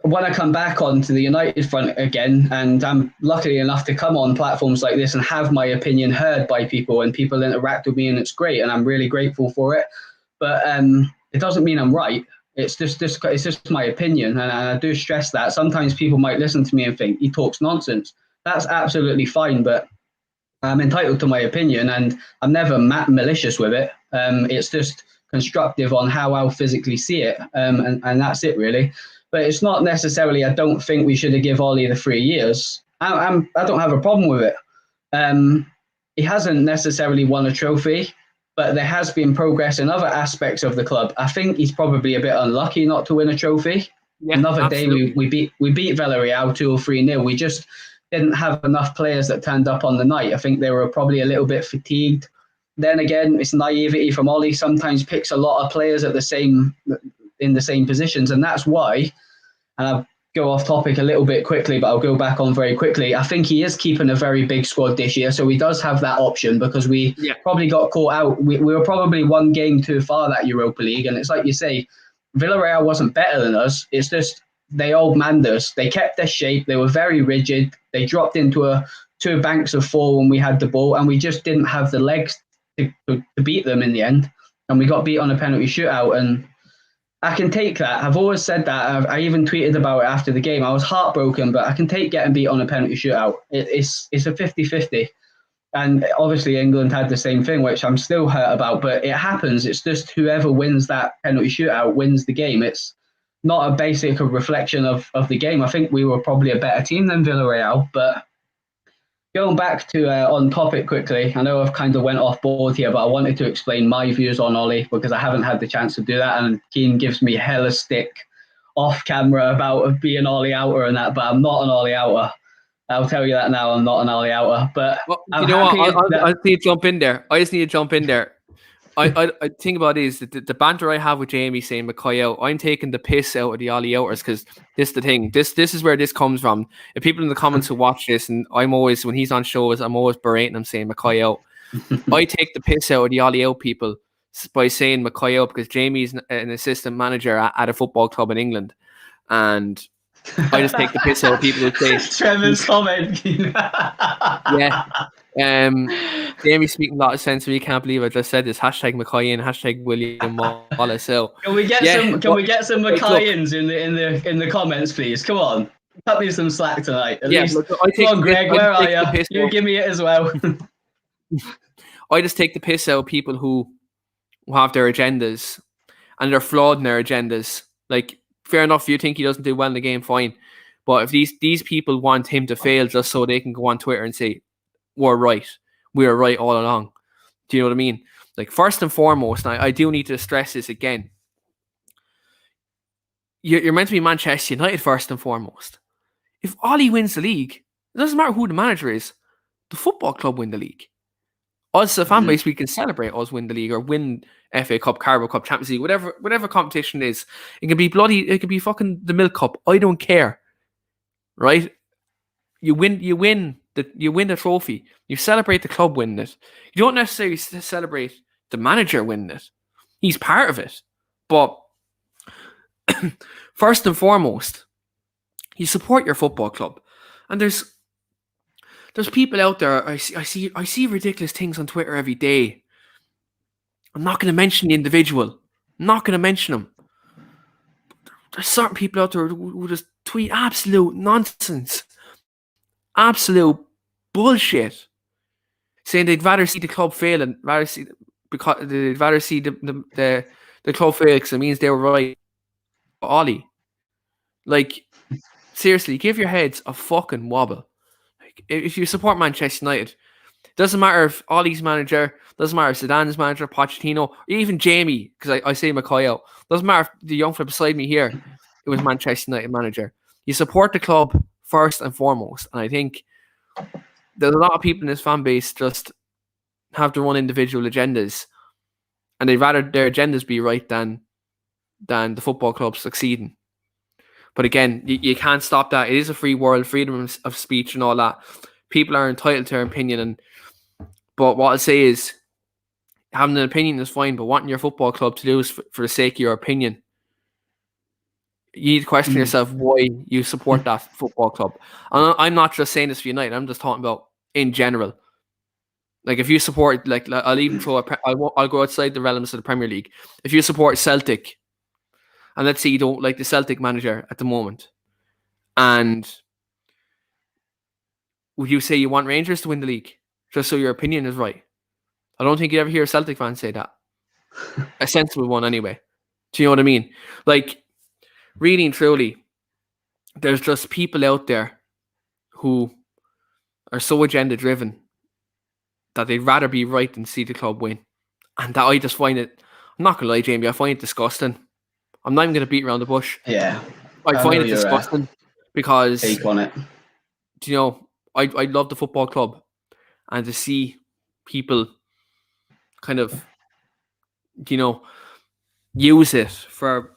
when I come back onto the United front again, and I'm lucky enough to come on platforms like this and have my opinion heard by people, and people interact with me, and it's great, and I'm really grateful for it. But it doesn't mean I'm right. It's just my opinion, and I do stress that. Sometimes people might listen to me and think he talks nonsense. That's absolutely fine, but I'm entitled to my opinion, and I'm never malicious with it. It's just constructive on how I'll physically see it, and that's it really. But it's not necessarily I don't think we should have given Ollie the 3 years. I don't have a problem with it. He hasn't necessarily won a trophy, but there has been progress in other aspects of the club. I think he's probably a bit unlucky not to win a trophy. Yeah, Another day absolutely. we beat Villarreal 2 or 3-0. We just didn't have enough players that turned up on the night. I think they were probably a little bit fatigued. Then again, it's naivety from Ollie. Sometimes picks a lot of players at the same in the same positions, and that's why. And I'll go off topic a little bit quickly, but I'll go back on very quickly. I think he is keeping a very big squad this year, so he does have that option because we probably got caught out. We were probably one game too far that Europa League, and it's like you say, Villarreal wasn't better than us. It's just they old manned us. They kept their shape. They were very rigid. They dropped into two banks of four when we had the ball, and we just didn't have the legs to beat them in the end. And we got beat on a penalty shootout, and I can take that. I've always said that. I even tweeted about it after the game. I was heartbroken, but I can take getting beat on a penalty shootout. It's a 50-50. And obviously England had the same thing, which I'm still hurt about, but it happens. It's just whoever wins that penalty shootout wins the game. It's not a basic reflection of the game. I think we were probably a better team than Villarreal, but going back to on topic quickly, I know I've kind of went off board here, but I wanted to explain my views on Ollie because I haven't had the chance to do that. And Keane gives me hella stick off camera about being Ollie outer and that, but I'm not an Ollie outer. I'll tell you that now. I'm not an Ollie outer, but Well, I'm you know happy what? that I need to jump in there. I just need to jump in there. I think about it is the banter I have with Jamie saying McCoy out. I'm taking the piss out of the Ollie outers because this is the thing. This is where this comes from. If people in the comments who watch this, and I'm always when he's on shows, I'm always berating him saying McCoy out. I take the piss out of the Ollie out people by saying McCoy out because Jamie's an assistant manager at a football club in England, and I just take the piss out of people who say Trevor's comment. yeah. Jamie's speaking a lot of sense. We can't believe I just said this. Hashtag McCoy in. Hashtag William Wallace. So can we get some McCoy-ins in the comments, please? Come on, cut me some slack tonight. At least. Look, come on, Greg. Where are you? You give me it as well. I just take the piss out of people who have their agendas and they're flawed in their agendas. Like, fair enough, you think he doesn't do well in the game, fine. But if these people want him to fail just so they can go on Twitter and say, we're right. We were right all along. Do you know what I mean? Like, first and foremost, and I do need to stress this again. You're meant to be Manchester United first and foremost. If Ollie wins the league, it doesn't matter who the manager is. The football club win the league. Us, the fan base, we can celebrate us win the league or win FA Cup, Carabao Cup, Champions League, whatever competition it is. It can be it can be fucking the Milk Cup. I don't care. Right? You win the trophy. You celebrate the club winning it. You don't necessarily celebrate the manager winning it. He's part of it. But first and foremost, you support your football club. And there's people out there, I see ridiculous things on Twitter every day. I'm not going to mention the individual. I'm not going to mention them. There's certain people out there who just tweet absolute nonsense. Absolute bullshit. Saying they'd rather see the club fail and they'd rather see the club fail because it means they were right. Ollie. Like, seriously, give your heads a fucking wobble. Like, if you support Manchester United, doesn't matter if Ollie's manager, doesn't matter if Zidane's manager, Pochettino, or even Jamie, because I say McCoy out. Doesn't matter if the young fella beside me here, it was Manchester United manager. You support the club first and foremost. And I think there's a lot of people in this fan base just have their own individual agendas. And they'd rather their agendas be right than the football club succeeding. But again, you can't stop that. It is a free world, freedom of speech and all that. People are entitled to their opinion. But what I'll say is, having an opinion is fine, but wanting your football club to do is for the sake of your opinion. You need to question yourself why you support that football club. And I'm not just saying this for United. I'm just talking about in general. Like, if you support, like I'll even throw I'll go outside the realms of the Premier League. If you support Celtic, and let's say you don't like the Celtic manager at the moment, and would you say you want Rangers to win the league just so your opinion is right? I don't think you ever hear a Celtic fan say that. A sensible one, anyway. Do you know what I mean? Like, really and truly, there's just people out there who are so agenda driven that they'd rather be right than see the club win. And that I'm not going to lie, Jamie, I find it disgusting. I'm not even going to beat around the bush. Yeah. I I know find it your disgusting because, take on it. I love the football club, and to see people kind of, you know, use it for,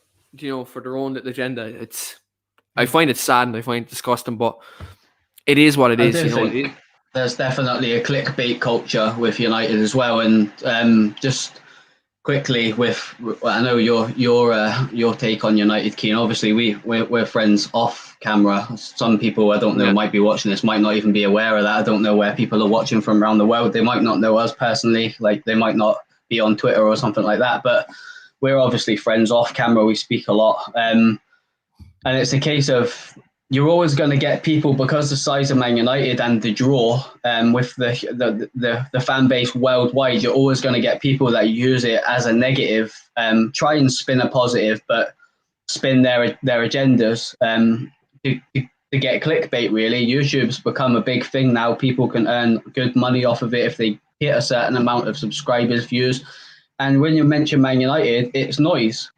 for their own little agenda. I find it sad and I find it disgusting, but it is what it I is. do It is. think there's definitely a clickbait culture with United as well, and just quickly I know your take on United, Keane. Obviously, we're friends off camera. Some people, I don't know, Yeah. might be watching this, might not even be aware of that. I don't know where people are watching from around the world. They might not know us personally, like they might not be on Twitter or something like that. But we're obviously friends off camera. We speak a lot, and it's a case of you're always going to get people, because the size of Man United and the draw, with the fan base worldwide, you're always going to get people that use it as a negative, try and spin a positive, but spin their agendas, to get clickbait. Really, YouTube's become a big thing now. People can earn good money off of it if they hit a certain amount of subscribers, views. And when you mention Man United, it's noise,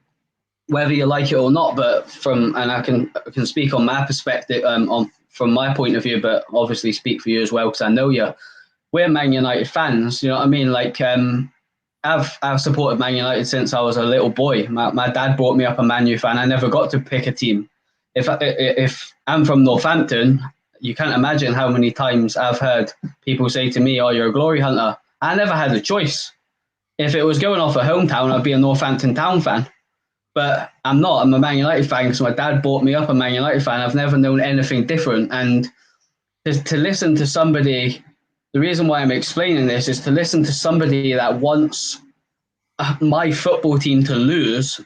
whether you like it or not. But I can speak on my perspective, from my point of view, but obviously speak for you as well, because I know you. We're Man United fans, you know what I mean? Like, I've supported Man United since I was a little boy. My dad brought me up a Man U fan. I never got to pick a team. If I'm from Northampton, you can't imagine how many times I've heard people say to me, "Oh, you're a glory hunter." I never had a choice. If it was going off a hometown, I'd be a Northampton Town fan. But I'm not. I'm a Man United fan because my dad brought me up a Man United fan. I've never known anything different. And to listen to somebody, the reason why I'm explaining this is to listen to somebody that wants my football team to lose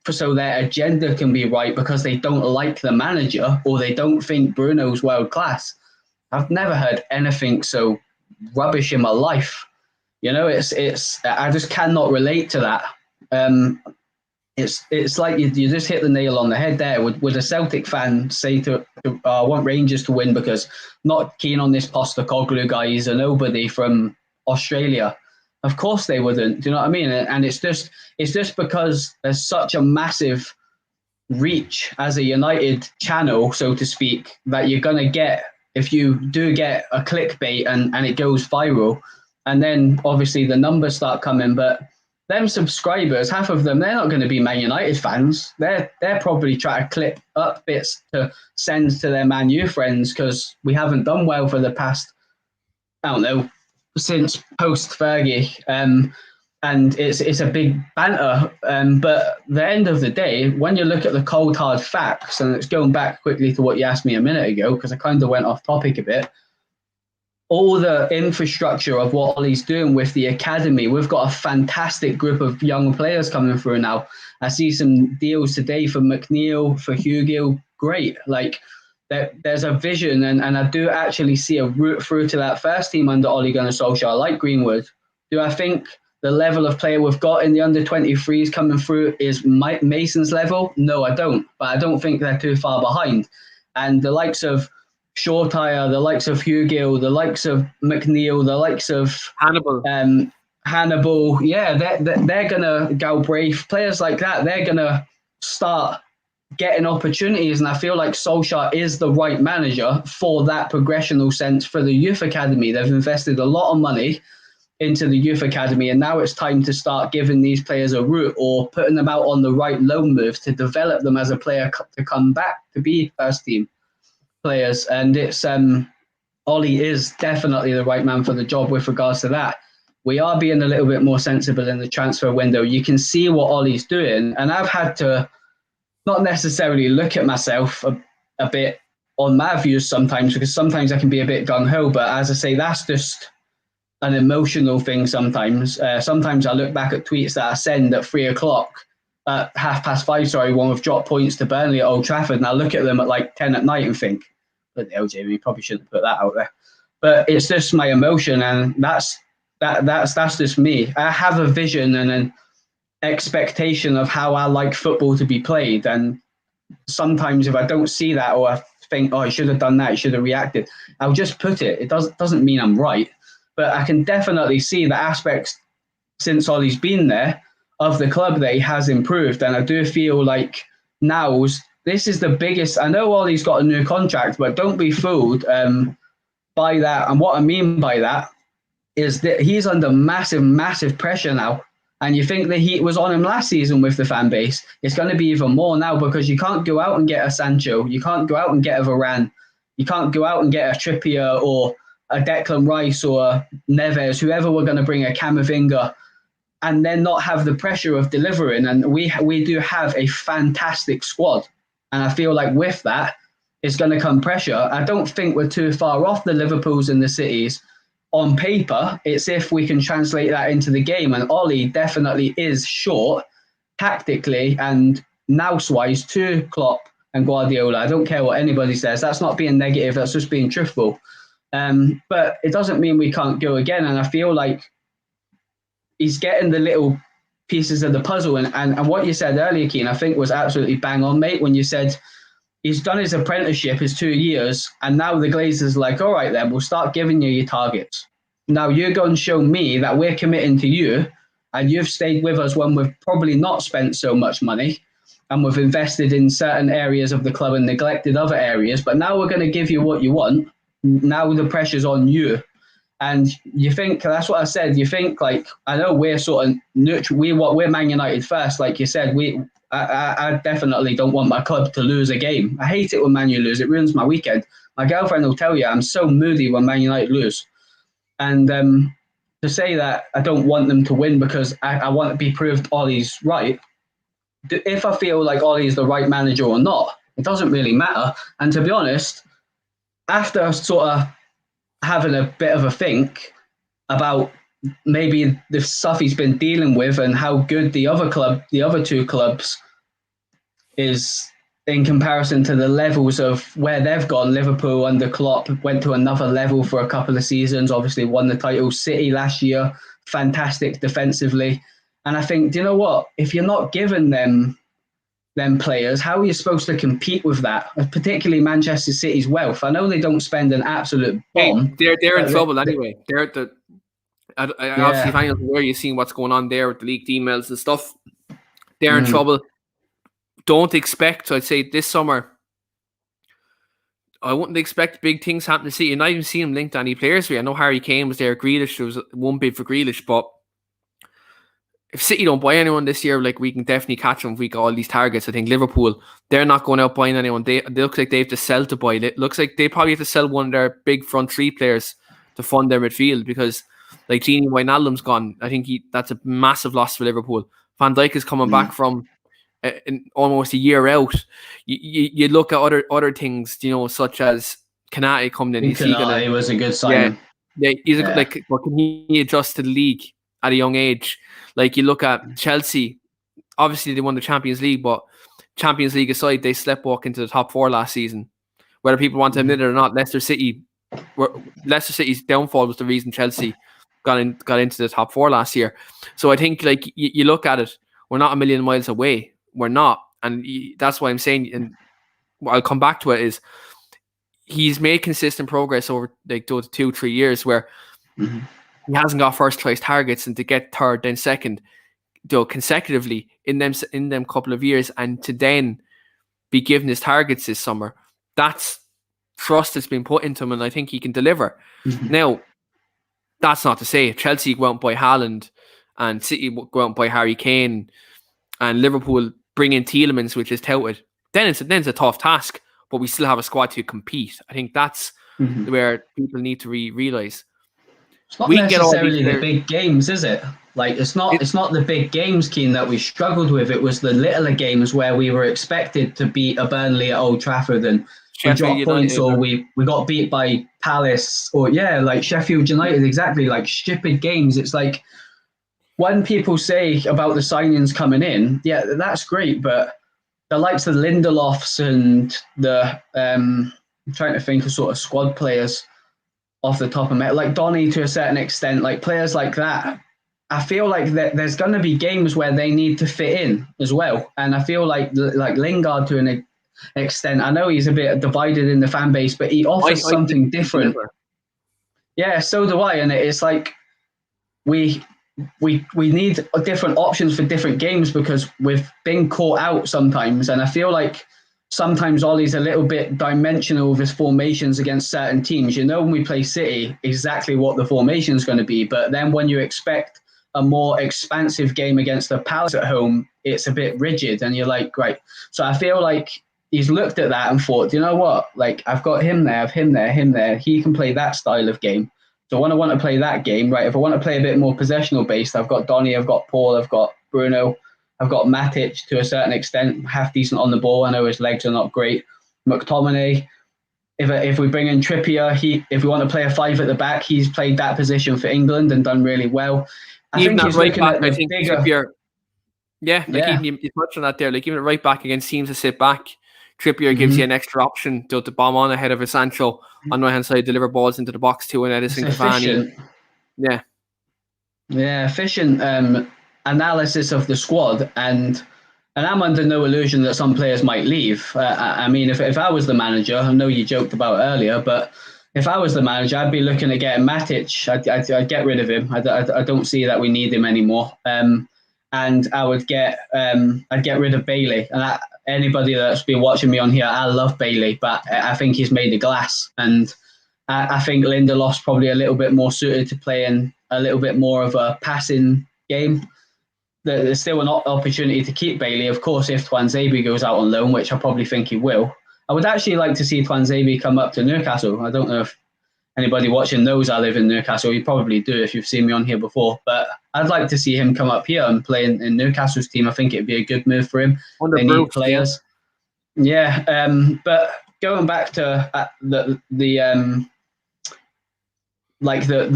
so their agenda can be right because they don't like the manager or they don't think Bruno's world class. I've never heard anything so rubbish in my life. It's I just cannot relate to that. It's like you just hit the nail on the head there. Would a Celtic fan say I want Rangers to win because not keen on this Postecoglou guy? He's a nobody from Australia. Of course they wouldn't. Do you know what I mean? And it's just because there's such a massive reach as a United channel, so to speak, that you're gonna get, if you do get a clickbait and it goes viral, and then obviously the numbers start coming, but them subscribers, half of them, they're not going to be Man United fans. They're probably trying to clip up bits to send to their Man U friends because we haven't done well for the past, I don't know, since post Fergie. And it's a big banter. But at the end of the day, when you look at the cold hard facts, and it's going back quickly to what you asked me a minute ago, because I kind of went off topic a bit. All the infrastructure of what Ollie's doing with the academy, we've got a fantastic group of young players coming through now. I see some deals today for McNeil, for Hugill. Great. Like, there's a vision, and I do actually see a route through to that first team under Ollie Gunnar Solskjaer. I like Greenwood. Do I think the level of player we've got in the under 23s coming through is Mason's level? No, I don't. But I don't think they're too far behind. And the likes of Shortire, the likes of Hugill, the likes of McNeil, the likes of Hannibal, yeah, they're gonna Galbraith, players like that, they're gonna start getting opportunities, and I feel like Solskjaer is the right manager for that progressional sense for the youth academy. They've invested a lot of money into the youth academy, and now it's time to start giving these players a route or putting them out on the right loan moves to develop them as a player to come back to be first team players. And it's Ollie is definitely the right man for the job with regards to that. We are being a little bit more sensible in the transfer window. You can see what Ollie's doing, and I've had to not necessarily look at myself a bit on my views sometimes, because sometimes I can be a bit gung-ho, but as I say, that's just an emotional thing sometimes. Sometimes I look back at tweets that I send at 3:00, at 5:30, when we've dropped points to Burnley at Old Trafford, and I look at them at like 10 at night and think, but the LJ, we probably shouldn't put that out there. But it's just my emotion, and that's just me. I have a vision and an expectation of how I like football to be played, and sometimes if I don't see that, or I think, oh, I should have done that, I should have reacted, I'll just put it. It doesn't mean I'm right, but I can definitely see the aspects since Ollie's been there of the club that he has improved, and I do feel like now's this is the biggest. I know Ollie's got a new contract, but don't be fooled by that. And what I mean by that is that he's under massive, massive pressure now. And you think the heat was on him last season with the fan base. It's going to be even more now because you can't go out and get a Sancho. You can't go out and get a Varane. You can't go out and get a Trippier or a Declan Rice or a Neves, whoever we're going to bring, a Camavinga, and then not have the pressure of delivering. And we do have a fantastic squad. And I feel like with that, it's going to come pressure. I don't think we're too far off the Liverpools and the Cities. On paper, it's if we can translate that into the game. And Ollie definitely is short tactically and nous-wise to Klopp and Guardiola. I don't care what anybody says. That's not being negative. That's just being truthful. But it doesn't mean we can't go again. And I feel like he's getting the little pieces of the puzzle. And what you said earlier, Keane, I think was absolutely bang on, mate, when you said he's done his apprenticeship, his 2 years, and now the Glazers are like, all right, then we'll start giving you your targets. Now you're going to show me that we're committing to you, and you've stayed with us when we've probably not spent so much money, and we've invested in certain areas of the club and neglected other areas. But now we're going to give you what you want. Now the pressure's on you. And you think, that's what I said, you think like, I know we're sort of neutral, we're Man United first, like you said, I definitely don't want my club to lose a game. I hate it when Man U lose. It ruins my weekend. My girlfriend will tell you I'm so moody when Man United lose. And to say that I don't want them to win because I want to be proved Ollie's right, if I feel like Ollie's the right manager or not, it doesn't really matter. And to be honest, after sort of having a bit of a think about maybe the stuff he's been dealing with and how good the other two clubs is in comparison to the levels of where they've gone. Liverpool under Klopp went to another level for a couple of seasons, obviously won the title. City last year, fantastic defensively. And I think, do you know what? If you're not giving them players, how are you supposed to compete with that? Particularly Manchester City's wealth. I know they don't spend an absolute bomb. They're in trouble anyway. They're at the... Obviously, if anyone's aware, you've seen what's going on there with the leaked emails and stuff. They're in trouble. Don't expect, I'd say this summer, I wouldn't expect big things happening to City. You've not even seen him linked to any players. I know Harry Kane was there, Grealish, there was one bid for Grealish, but if City don't buy anyone this year, like we can definitely catch them if we got all these targets. I think Liverpool, they're not going out buying anyone. They look like they have to sell to buy. It looks like they probably have to sell one of their big front three players to fund their midfield because like Gini Wijnaldum's gone. I think that's a massive loss for Liverpool. Van Dijk is coming back from almost a year out. You look at other things, you know, such as Kanate coming in. Kanate was a good sign. Yeah, he's like, what can he adjust to the league at a young age? Like you look at Chelsea, obviously they won the Champions League, but Champions League aside, they sleptwalk into the top four last season. Whether people want to admit it or not, Leicester City's downfall was the reason Chelsea got into the top four last year. So I think like you look at it, we're not a million miles away. We're not, and that's why I'm saying, and I'll come back to it, is he's made consistent progress over like those 2-3 years where he hasn't got first choice targets, and to get third then second, consecutively in them couple of years, and to then be given his targets this summer, that's trust that's been put into him, and I think he can deliver. Now, that's not to say if Chelsea go out and buy Haaland and City go out and buy Harry Kane and Liverpool bring in Tielemans, which is touted, then it's a tough task, but we still have a squad to compete. I think that's where people need to realise. It's not necessarily the big games, is it? Like it's not the big games, Keane, that we struggled with. It was the littler games where we were expected to beat a Burnley at Old Trafford and we dropped points, or we got beat by Palace, or like Sheffield United, exactly, like stupid games. It's like when people say about the signings coming in, yeah, that's great, but the likes of Lindelofs and the I'm trying to think of sort of squad players off the top of my head, like Donny to a certain extent, like players like that, I feel like there's going to be games where they need to fit in as well. And I feel like Lingard to an extent, I know he's a bit divided in the fan base, but he offers something different. Yeah, so do I. And it's like we need different options for different games because we've been caught out sometimes. And I feel like sometimes Ollie's a little bit dimensional with his formations against certain teams. When we play City, exactly what the formation is going to be. But then when you expect a more expansive game against the Palace at home, it's a bit rigid. And you're like, right. So I feel like he's looked at that and thought, you know what? Like, I've got him there, I've him there, him there. He can play that style of game. So when I want to play that game, right, if I want to play a bit more possessional based, I've got Donny, I've got Paul, I've got Bruno, I've got Matic to a certain extent, half decent on the ball. I know his legs are not great. McTominay, if we bring in Trippier, if we want to play a 5 at the back, he's played that position for England and done really well. Even at right back, I think Trippier. Even you touched on that there. Like even at right back against teams to sit back, Trippier gives you an extra option to bomb on ahead of a Sancho on the right hand side, deliver balls into the box to an Edison Cavani. Efficient analysis of the squad, and I'm under no illusion that some players might leave. I mean, if I was the manager, I know you joked about earlier, but if I was the manager, I'd be looking at getting Matic. I'd get rid of him. I don't see that we need him anymore. And I would I'd get rid of Bailey. And anybody that's been watching me on here, I love Bailey, but I think he's made of glass. And I think Lindelof's probably a little bit more suited to playing a little bit more of a passing game. There's still an opportunity to keep Bailey, of course, if Tuanzebe goes out on loan, which I probably think he will. I would actually like to see Tuanzebe come up to Newcastle. I don't know if anybody watching knows I live in Newcastle. You probably do if you've seen me on here before. But I'd like to see him come up here and play in Newcastle's team. I think it'd be a good move for him. They need players. But going back to the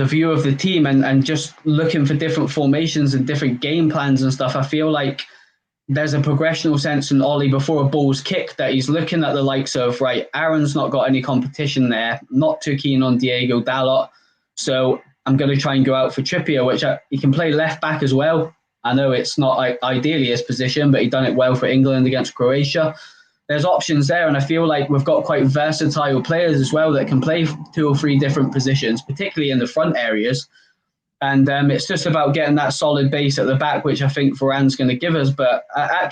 view of the team and just looking for different formations and different game plans and stuff, I feel like there's a progressional sense in Ollie before a ball's kicked that he's looking at the likes of, right, Aaron's not got any competition there, not too keen on Diego Dalot, so I'm going to try and go out for Trippier, which he can play left back as well. I know it's not ideally his position, but he done it well for England against Croatia. There's options there, and I feel like we've got quite versatile players as well that can play 2 or 3 different positions, particularly in the front areas. And it's just about getting that solid base at the back, which I think Varane's going to give us. But I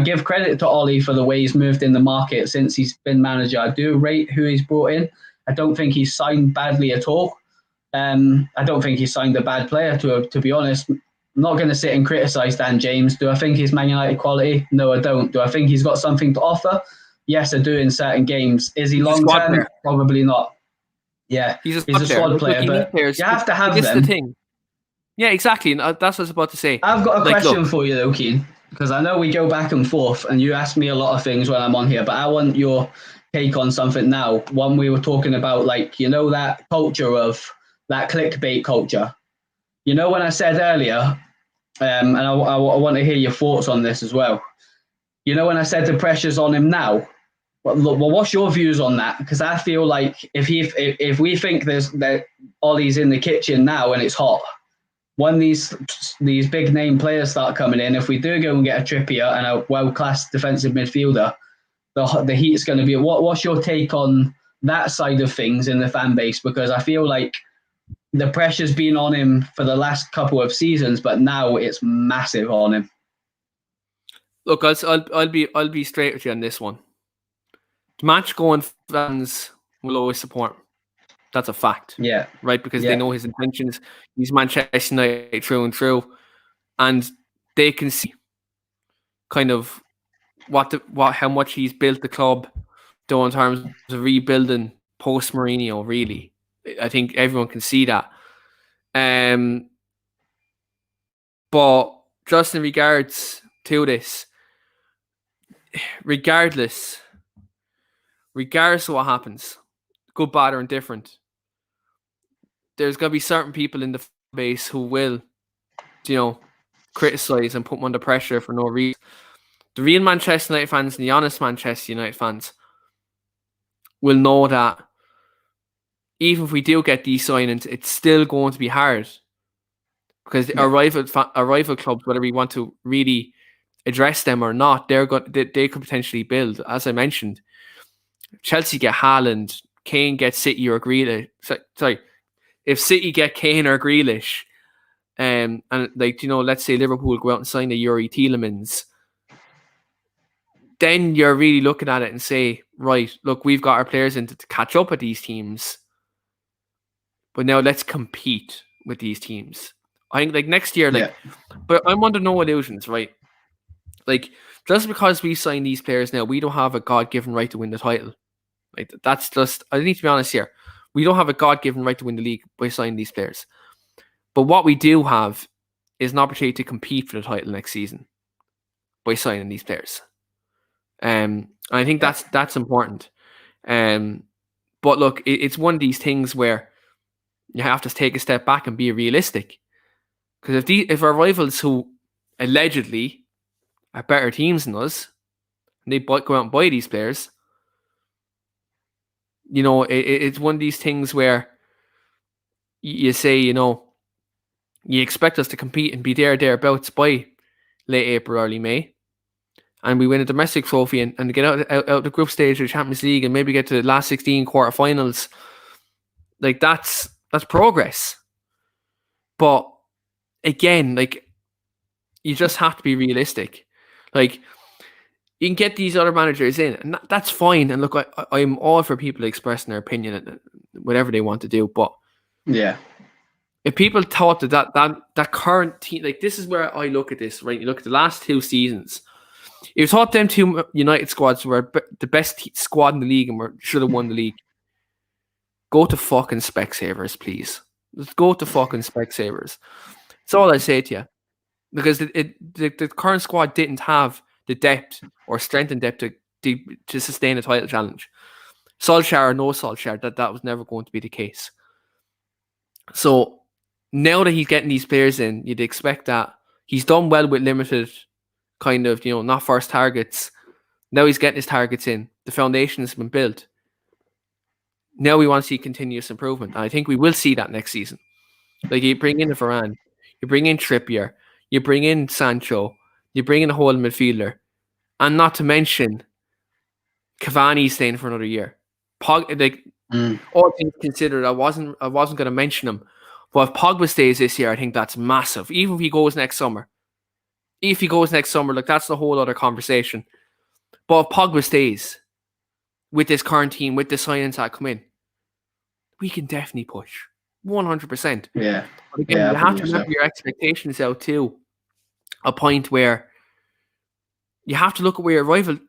give credit to Ollie for the way he's moved in the market since he's been manager. I do rate who he's brought in. I don't think he's signed badly at all. I don't think he's signed a bad player, to be honest. I'm not going to sit and criticise Dan James. Do I think he's Man United quality? No, I don't. Do I think he's got something to offer? Yes, I do in certain games. Is he long-term? Probably not. Yeah, he's a squad player, but you have to have them. The thing. Yeah, exactly. And that's what I was about to say. I've got a question for you, though, Keane, because I know we go back and forth, and you ask me a lot of things when I'm on here, but I want your take on something now. One we were talking about, that culture of that clickbait culture. When I said earlier, and I want to hear your thoughts on this as well. When I said the pressure's on him now. Well, what's your views on that? Because I feel like if we think that Ollie's in the kitchen now and it's hot, when these big name players start coming in, if we do go and get a Trippier and a world-class defensive midfielder, the heat's going to be. What's your take on that side of things in the fan base? Because I feel like the pressure's been on him for the last couple of seasons, but now it's massive on him. Look, I'll be straight with you on this one. Match going fans will always support him. That's a fact. Yeah. Right? Because they know his intentions. He's Manchester United through and through. And they can see kind of how much he's built the club though in terms of rebuilding post Mourinho, really. I think everyone can see that. But just in regards to this, regardless of what happens, good, bad, or indifferent, there's going to be certain people in the base who will, criticize and put them under pressure for no reason. The real Manchester United fans and the honest Manchester United fans will know that even if we do get these signings, it's still going to be hard because our rival clubs, whether we want to really address them or not, they could potentially build. As I mentioned, Chelsea get Haaland, Kane gets City or Grealish. Sorry, if City get Kane or Grealish, and let's say Liverpool go out and sign a Yuri Tielemans, then you're really looking at it and say, right, look, we've got our players in to catch up with these teams, but now let's compete with these teams. I think like next year, like, but I'm under no illusions, right? Like, just because we sign these players now, we don't have a God-given right to win the title. Like, that's just, I need to be honest here. We don't have a God-given right to win the league by signing these players. But what we do have is an opportunity to compete for the title next season by signing these players. I think that's important. But look, it's one of these things where you have to take a step back and be realistic. Because if our rivals who allegedly are better teams than us, and they go out and buy these players, you know, it's one of these things where you say, you know, you expect us to compete and be thereabouts by late April, early May, and we win a domestic trophy and get out the group stage of the Champions League and maybe get to the last 16 quarterfinals. Like that's progress. But again, like you just have to be realistic. Like you can get these other managers in, and that's fine. And look, I'm all for people expressing their opinion and whatever they want to do. But yeah, if people thought that current team, like this is where I look at this, right? You look at the last 2 seasons. If you thought them 2 United squads were the best squad in the league and should have won the league, go to fucking Specsavers, please. Let's go to fucking Specsavers. That's all I say to you. Because the current squad didn't have the depth or strength and depth to sustain a title challenge. Solskjaer or no Solskjaer, that was never going to be the case. So now that he's getting these players in, you'd expect that he's done well with limited kind of, not first targets. Now he's getting his targets in. The foundation has been built. Now we want to see continuous improvement. And I think we will see that next season. Like you bring in Varane, you bring in Trippier, you bring in Sancho, you bring in a whole midfielder, and not to mention Cavani staying for another year. All things considered, I wasn't going to mention him, but if Pogba stays this year, I think that's massive. Even if he goes next summer, like that's a whole other conversation. But if Pogba stays with this current team, with the signings that come in, we can definitely push 100%. Yeah. But again, you have to remember your expectations out too. A point where you have to look at where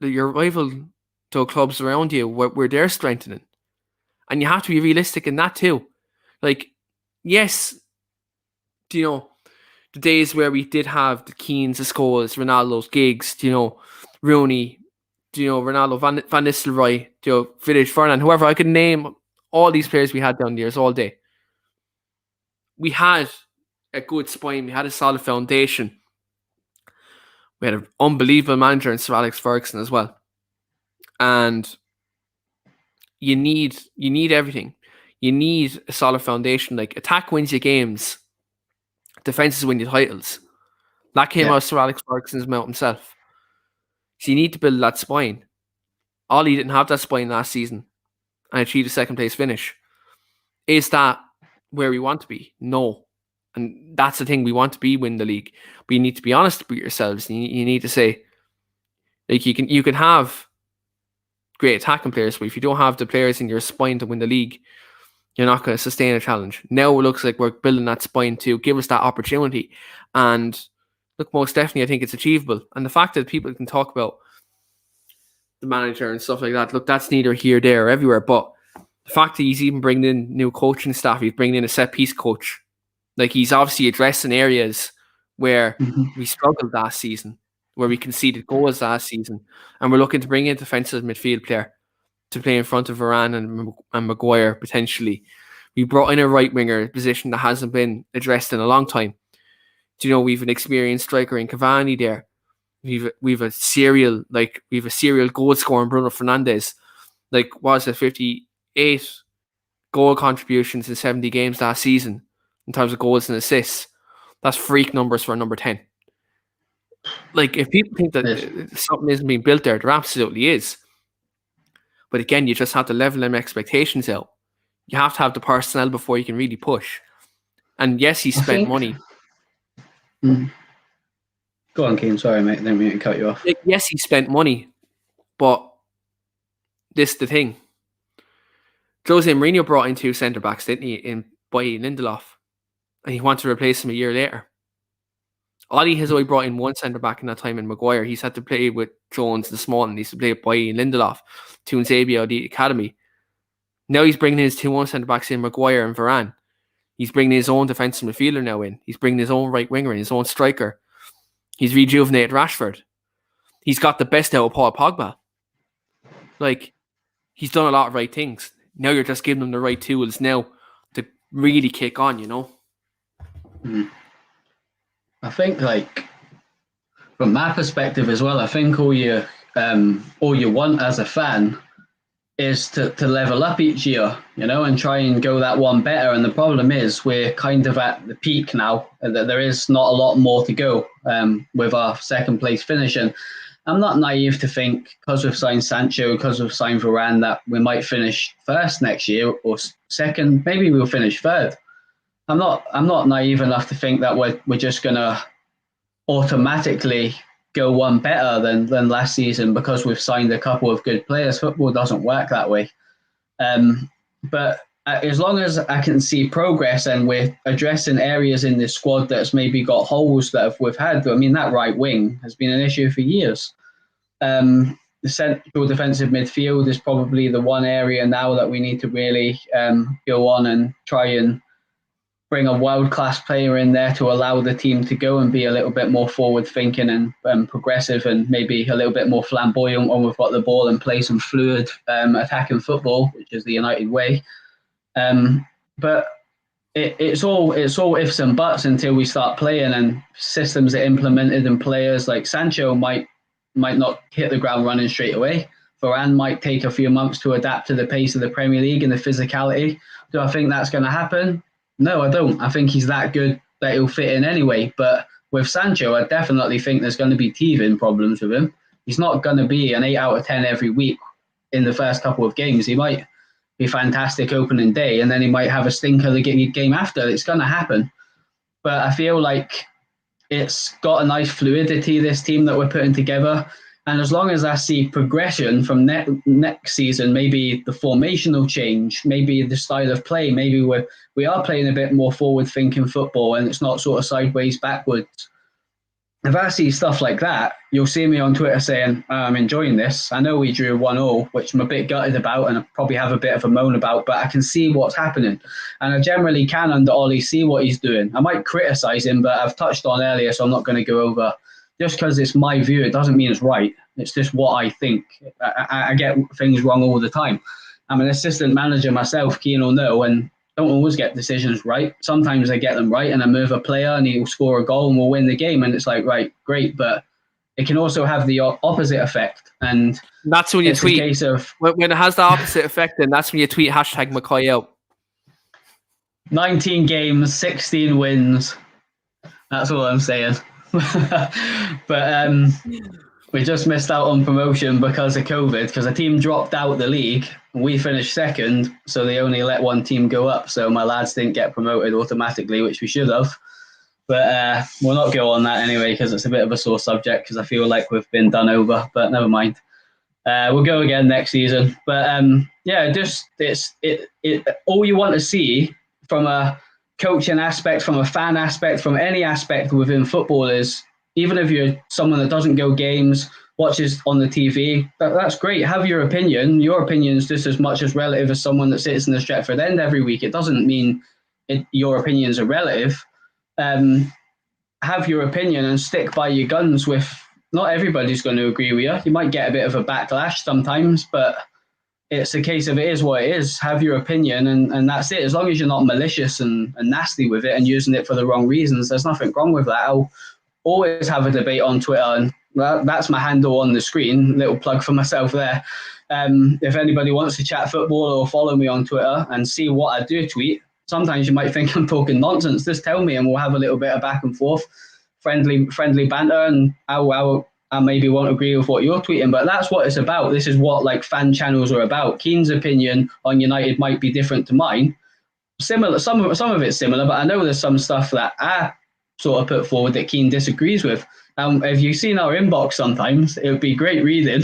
your rival to clubs around you, where they're strengthening, and you have to be realistic in that too. Like, yes, the days where we did have the Keanes, the Scholes, Ronaldo's, Giggs, Rooney, Ronaldo, Van Nistelrooy, Vidic, Ferdinand, whoever, I could name all these players we had down the years all day. We had a good spine. We had a solid foundation. We had an unbelievable manager in Sir Alex Ferguson as well. And you need everything. You need a solid foundation. Like attack wins you games. Defenses win you titles. That came out of Sir Alex Ferguson's mouth himself. So you need to build that spine. Ollie didn't have that spine last season and achieved a second place finish. Is that where we want to be? No. And that's the thing, we want to win the league. But you need to be honest with yourselves. You need to say, like, you can have great attacking players, but if you don't have the players in your spine to win the league, you're not going to sustain a challenge. Now it looks like we're building that spine to give us that opportunity. And look, most definitely, I think it's achievable. And the fact that people can talk about the manager and stuff like that, look, that's neither here, there, or everywhere. But the fact that he's even bringing in new coaching staff, he's bringing in a set-piece coach. Like, he's obviously addressing areas where we struggled last season, where we conceded goals last season. And we're looking to bring in a defensive midfield player to play in front of Varane and Maguire, potentially. We brought in a right-winger position that hasn't been addressed in a long time. We've an experienced striker in Cavani there. We've a serial goal scorer in Bruno Fernandes. Like, was it 58 goal contributions in 70 games last season in terms of goals and assists? That's freak numbers for a number 10. Like, if people think that something isn't being built there absolutely is. But again, you just have to level them expectations out. You have to have the personnel before you can really push. And yes, he spent money. Go on, Keane. Sorry, mate. Didn't mean to cut you off. Yes, he spent money. But this is the thing. Jose Mourinho brought in 2 centre-backs, didn't he, in Boye Lindelof? And he wanted to replace him a year later. Ollie has only brought in 1 centre-back in that time in Maguire. He's had to play with Jones and Small, and he's to play with Boye and Lindelof, Tunsabia of the academy. Now he's bringing his 2 centre-backs in, Maguire and Varane. He's bringing his own defensive midfielder now in. He's bringing his own right winger in, his own striker. He's rejuvenated Rashford. He's got the best out of Paul Pogba. Like, he's done a lot of right things. Now you're just giving him the right tools now to really kick on, you know? I think, like, from my perspective as well, I think all you want as a fan is to level up each year, you know, and try and go that one better. And the problem is we're kind of at the peak now, and that there is not a lot more to go with our second place finish. And I'm not naive to think, because we've signed Sancho, because we've signed Varane, that we might finish first next year or second. Maybe we'll finish third. I'm not naive enough to think that we're just gonna automatically go one better than last season because we've signed a couple of good players. Football doesn't work that way. But as long as I can see progress and we're addressing areas in this squad that's maybe got holes that we've had. I mean, that right wing has been an issue for years. The central defensive midfield is probably the one area now that we need to really go on and try and bring a world-class player in there to allow the team to go and be a little bit more forward-thinking and progressive and maybe a little bit more flamboyant when we've got the ball and play some fluid attacking football, which is the United way. But it's all ifs and buts until we start playing, and systems are implemented and players like Sancho might not hit the ground running straight away. Varane might take a few months to adapt to the pace of the Premier League and the physicality. Do I think that's going to happen? No, I don't. I think he's that good that he'll fit in anyway. But with Sancho, I definitely think there's going to be teething problems with him. He's not going to be an 8 out of 10 every week in the first couple of games. He might be fantastic opening day, and then he might have a stinker the game after. It's going to happen. But I feel like it's got a nice fluidity, this team that we're putting together. And as long as I see progression from next season, maybe the formational change, maybe the style of play, maybe we are playing a bit more forward-thinking football and it's not sort of sideways, backwards. If I see stuff like that, you'll see me on Twitter saying, I'm enjoying this. I know we drew 1-1, which I'm a bit gutted about and I probably have a bit of a moan about, but I can see what's happening. And I generally can, under Ollie, see what he's doing. I might criticise him, but I've touched on earlier, so I'm not going to go over. Just because it's my view, it doesn't mean it's right. It's just what I think. I get things wrong all the time. I'm an assistant manager myself, Keane will know, and don't always get decisions right. Sometimes I get them right and I move a player and he'll score a goal and we'll win the game. And it's like, right, great. But it can also have the opposite effect. And that's when you tweet. A case of, when it has the opposite effect, then that's when you tweet hashtag McCoy out. 19 games, 16 wins. That's all I'm saying. But we just missed out on promotion because of COVID, because a team dropped out the league. We finished second, so they only let one team go up. So my lads didn't get promoted automatically, which we should have. But we'll not go on that anyway, because it's a bit of a sore subject, because I feel like we've been done over. But never mind. We'll go again next season. But yeah, just it's all you want to see from a coaching aspect, from a fan aspect, from any aspect within football is, even if you're someone that doesn't go games, watches on the TV, that's great. Have your opinion. Your opinion is just as much as relative as someone that sits in the Stretford End every week. It doesn't mean your opinions are relative. Have your opinion and stick by your guns with, not everybody's going to agree with you. You might get a bit of a backlash sometimes, but it's a case of it is what it is. Have your opinion and that's it. As long as you're not malicious and nasty with it and using it for the wrong reasons, there's nothing wrong with that. I'll always have a debate on Twitter, and that's my handle on the screen. Little plug for myself there. If anybody wants to chat football or follow me on Twitter and see what I do tweet, sometimes you might think I'm talking nonsense. Just tell me and we'll have a little bit of back and forth, friendly banter, and I maybe won't agree with what you're tweeting, but that's what it's about. This is what like fan channels are about. Keane's opinion on United might be different to mine. Similar, some of it's similar, but I know there's some stuff that I sort of put forward that Keane disagrees with. If you've seen our inbox sometimes, it would be great reading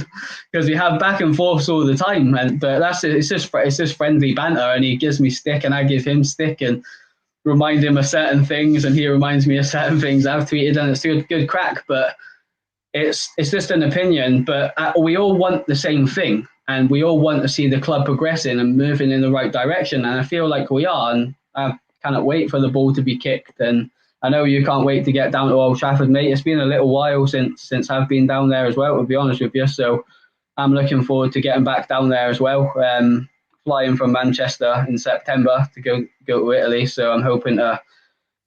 because we have back and forths all the time. But it's just friendly banter, and he gives me stick and I give him stick and remind him of certain things, and he reminds me of certain things I've tweeted, and it's good crack. But it's just an opinion. But we all want the same thing, and we all want to see the club progressing and moving in the right direction. And I feel like we are, and I cannot wait for the ball to be kicked. And I know you can't wait to get down to Old Trafford, mate. It's been a little while since I've been down there as well, to be honest with you. So I'm looking forward to getting back down there as well. Flying from Manchester in September to go to Italy. So I'm hoping to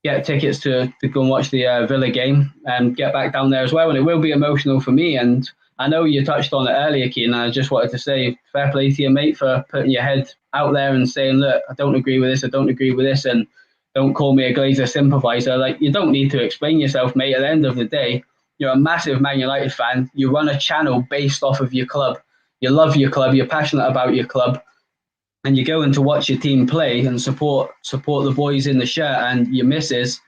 get tickets to go and watch the Villa game and get back down there as well. And it will be emotional for me. And I know you touched on it earlier, Keane. I just wanted to say fair play to you, mate, for putting your head out there and saying, look, I don't agree with this, I don't agree with this, and don't call me a Glazer sympathiser. Like, you don't need to explain yourself, mate. At the end of the day, you're a massive Man United fan. You run a channel based off of your club. You love your club. You're passionate about your club. And you're going to watch your team play and support the boys in the shirt. And your missus,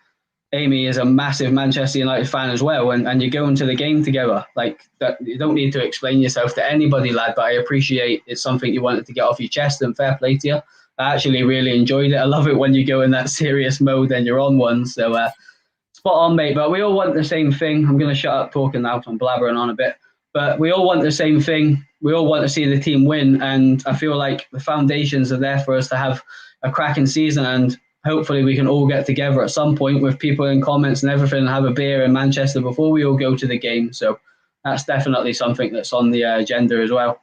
Amy, is a massive Manchester United fan as well. And you're going to the game together. Like, that, you don't need to explain yourself to anybody, lad. But I appreciate it's something you wanted to get off your chest, and fair play to you. I actually really enjoyed it. I love it when you go in that serious mode and you're on one. So spot on, mate. But we all want the same thing. I'm going to shut up talking now. I'm blabbering on a bit. But we all want the same thing. We all want to see the team win. And I feel like the foundations are there for us to have a cracking season. And hopefully we can all get together at some point with people in comments and everything and have a beer in Manchester before we all go to the game. So that's definitely something that's on the agenda as well.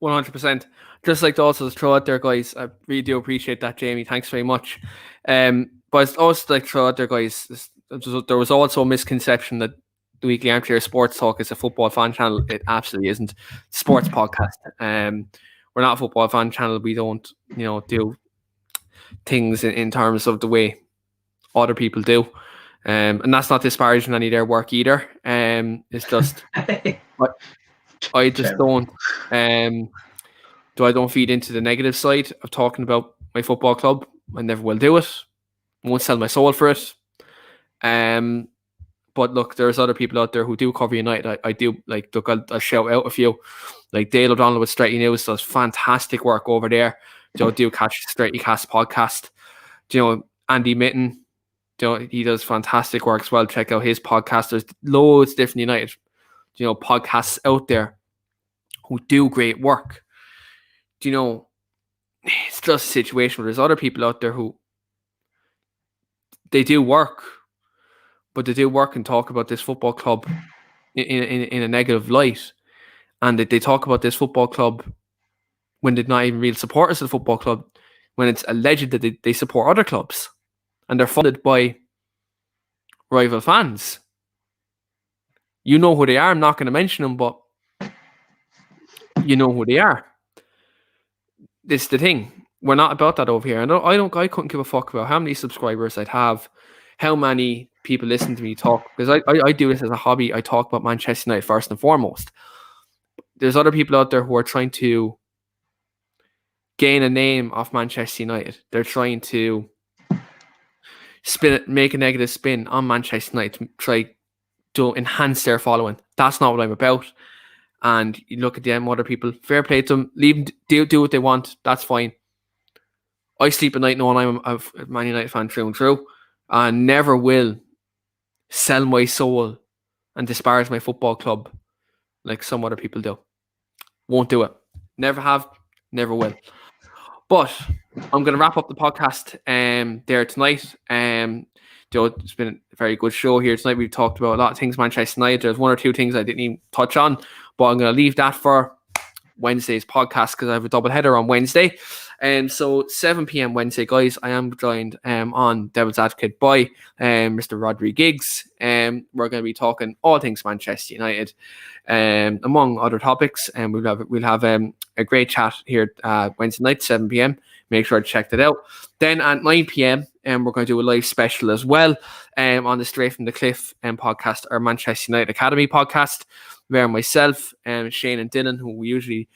100%. Just like to also throw out there, guys, I really do appreciate that, Jamie. Thanks very much. But I'd also like to throw out there, guys, there was also a misconception that the Weekly Armchair Sports Talk is a football fan channel. It absolutely isn't. Sports podcast. We're not a football fan channel. We don't, do things in terms of the way other people do. And that's not disparaging any of their work either. It's just I just don't. I don't feed into the negative side of talking about my football club. I never will do it. I won't sell my soul for it. But look, there's other people out there who do cover United. I do, like, look, I'll shout out a few. Like Dale O'Donnell with Stretty News does fantastic work over there. Do catch the Stretty Cast podcast. Andy Mitten, he does fantastic work as well. Check out his podcast. There's loads of different United, podcasts out there who do great work. It's just a situation where there's other people out there who they do work, but they do work and talk about this football club in a negative light. And they talk about this football club when they're not even real supporters of the football club, when it's alleged that they support other clubs. And they're funded by rival fans. You know who they are. I'm not going to mention them, but you know who they are. This is the thing. We're not about that over here. I couldn't give a fuck about how many subscribers I'd have, how many people listen to me talk, because I do this as a hobby. I talk about Manchester United first and foremost. There's other people out there who are trying to gain a name off Manchester United. They're trying to make a negative spin on Manchester United to try to enhance their following. That's not what I'm about. And you look at them, other people, fair play to them, leave them do what they want. That's fine. I sleep at night knowing I'm a Man United fan through and through. I never will sell my soul and disparage my football club like some other people do. Won't do it. Never have, never will. But I'm going to wrap up the podcast there tonight. It's been a very good show here tonight. We've talked about a lot of things Manchester United. There's one or two things I didn't even touch on, but I'm going to leave that for Wednesday's podcast because I have a double header on Wednesday. So 7 p.m. Wednesday, guys, I am joined on Devil's Advocate by Mr. Rodri Giggs. We're going to be talking all things Manchester United, among other topics. And we'll have a great chat here Wednesday night, 7 p.m. Make sure to check that out. Then at 9 p.m, we're going to do a live special as well on the Straight from the Cliff podcast, our Manchester United Academy podcast, where myself, Shane and Dylan, who we usually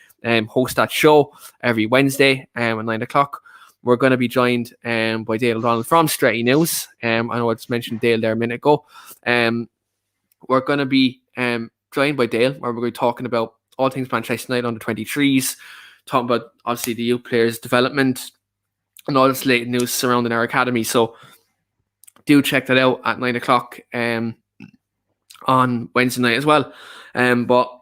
host that show every Wednesday at 9 o'clock, we're going to be joined by Dale O'Donnell from Stretty News. I know I just mentioned Dale there a minute ago. we're going to be joined by Dale, where we're going to be talking about all things Manchester United under 23s, talking about obviously the youth players' development and all this latest news surrounding our academy. So do check that out at 9 o'clock on Wednesday night as well. But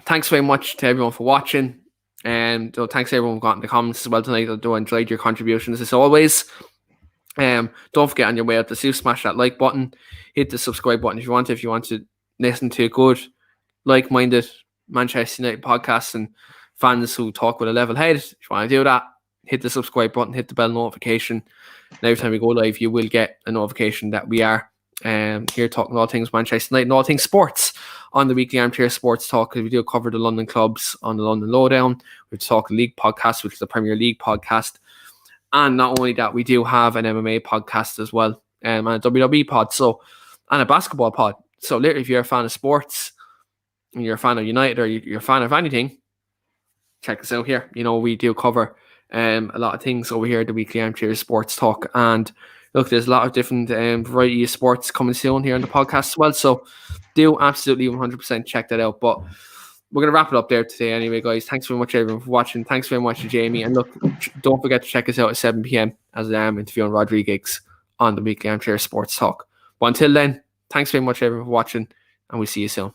thanks very much to everyone for watching. And thanks to everyone who got in the comments as well tonight. I enjoyed your contributions as always. Don't forget on your way out to smash that like button, hit the subscribe button if you want to listen to a good, like-minded Manchester United podcast and fans who talk with a level head. If you want to do that, hit the subscribe button, hit the bell notification. And every time we go live, you will get a notification that we are here talking all things Manchester United and all things sports on the weekly Armchair Sports Talk. We do cover the London clubs on the London Lowdown. We talk League podcast, which is the Premier League podcast. And not only that, we do have an MMA podcast as well, and a WWE pod, and a basketball pod. So literally, if you're a fan of sports, and you're a fan of United, or you're a fan of anything, check us out here. We do cover a lot of things over here at the weekly Armchair Sports Talk. And look, there's a lot of different variety of sports coming soon here on the podcast as well. So do absolutely 100% check that out. But we're going to wrap it up there today anyway, guys. Thanks very much, everyone, for watching. Thanks very much to Jamie. And look, don't forget to check us out at 7 p.m. as I am interviewing Rodriguez on the weekly Armchair Sports Talk. But until then, thanks very much, everyone, for watching, and we'll see you soon.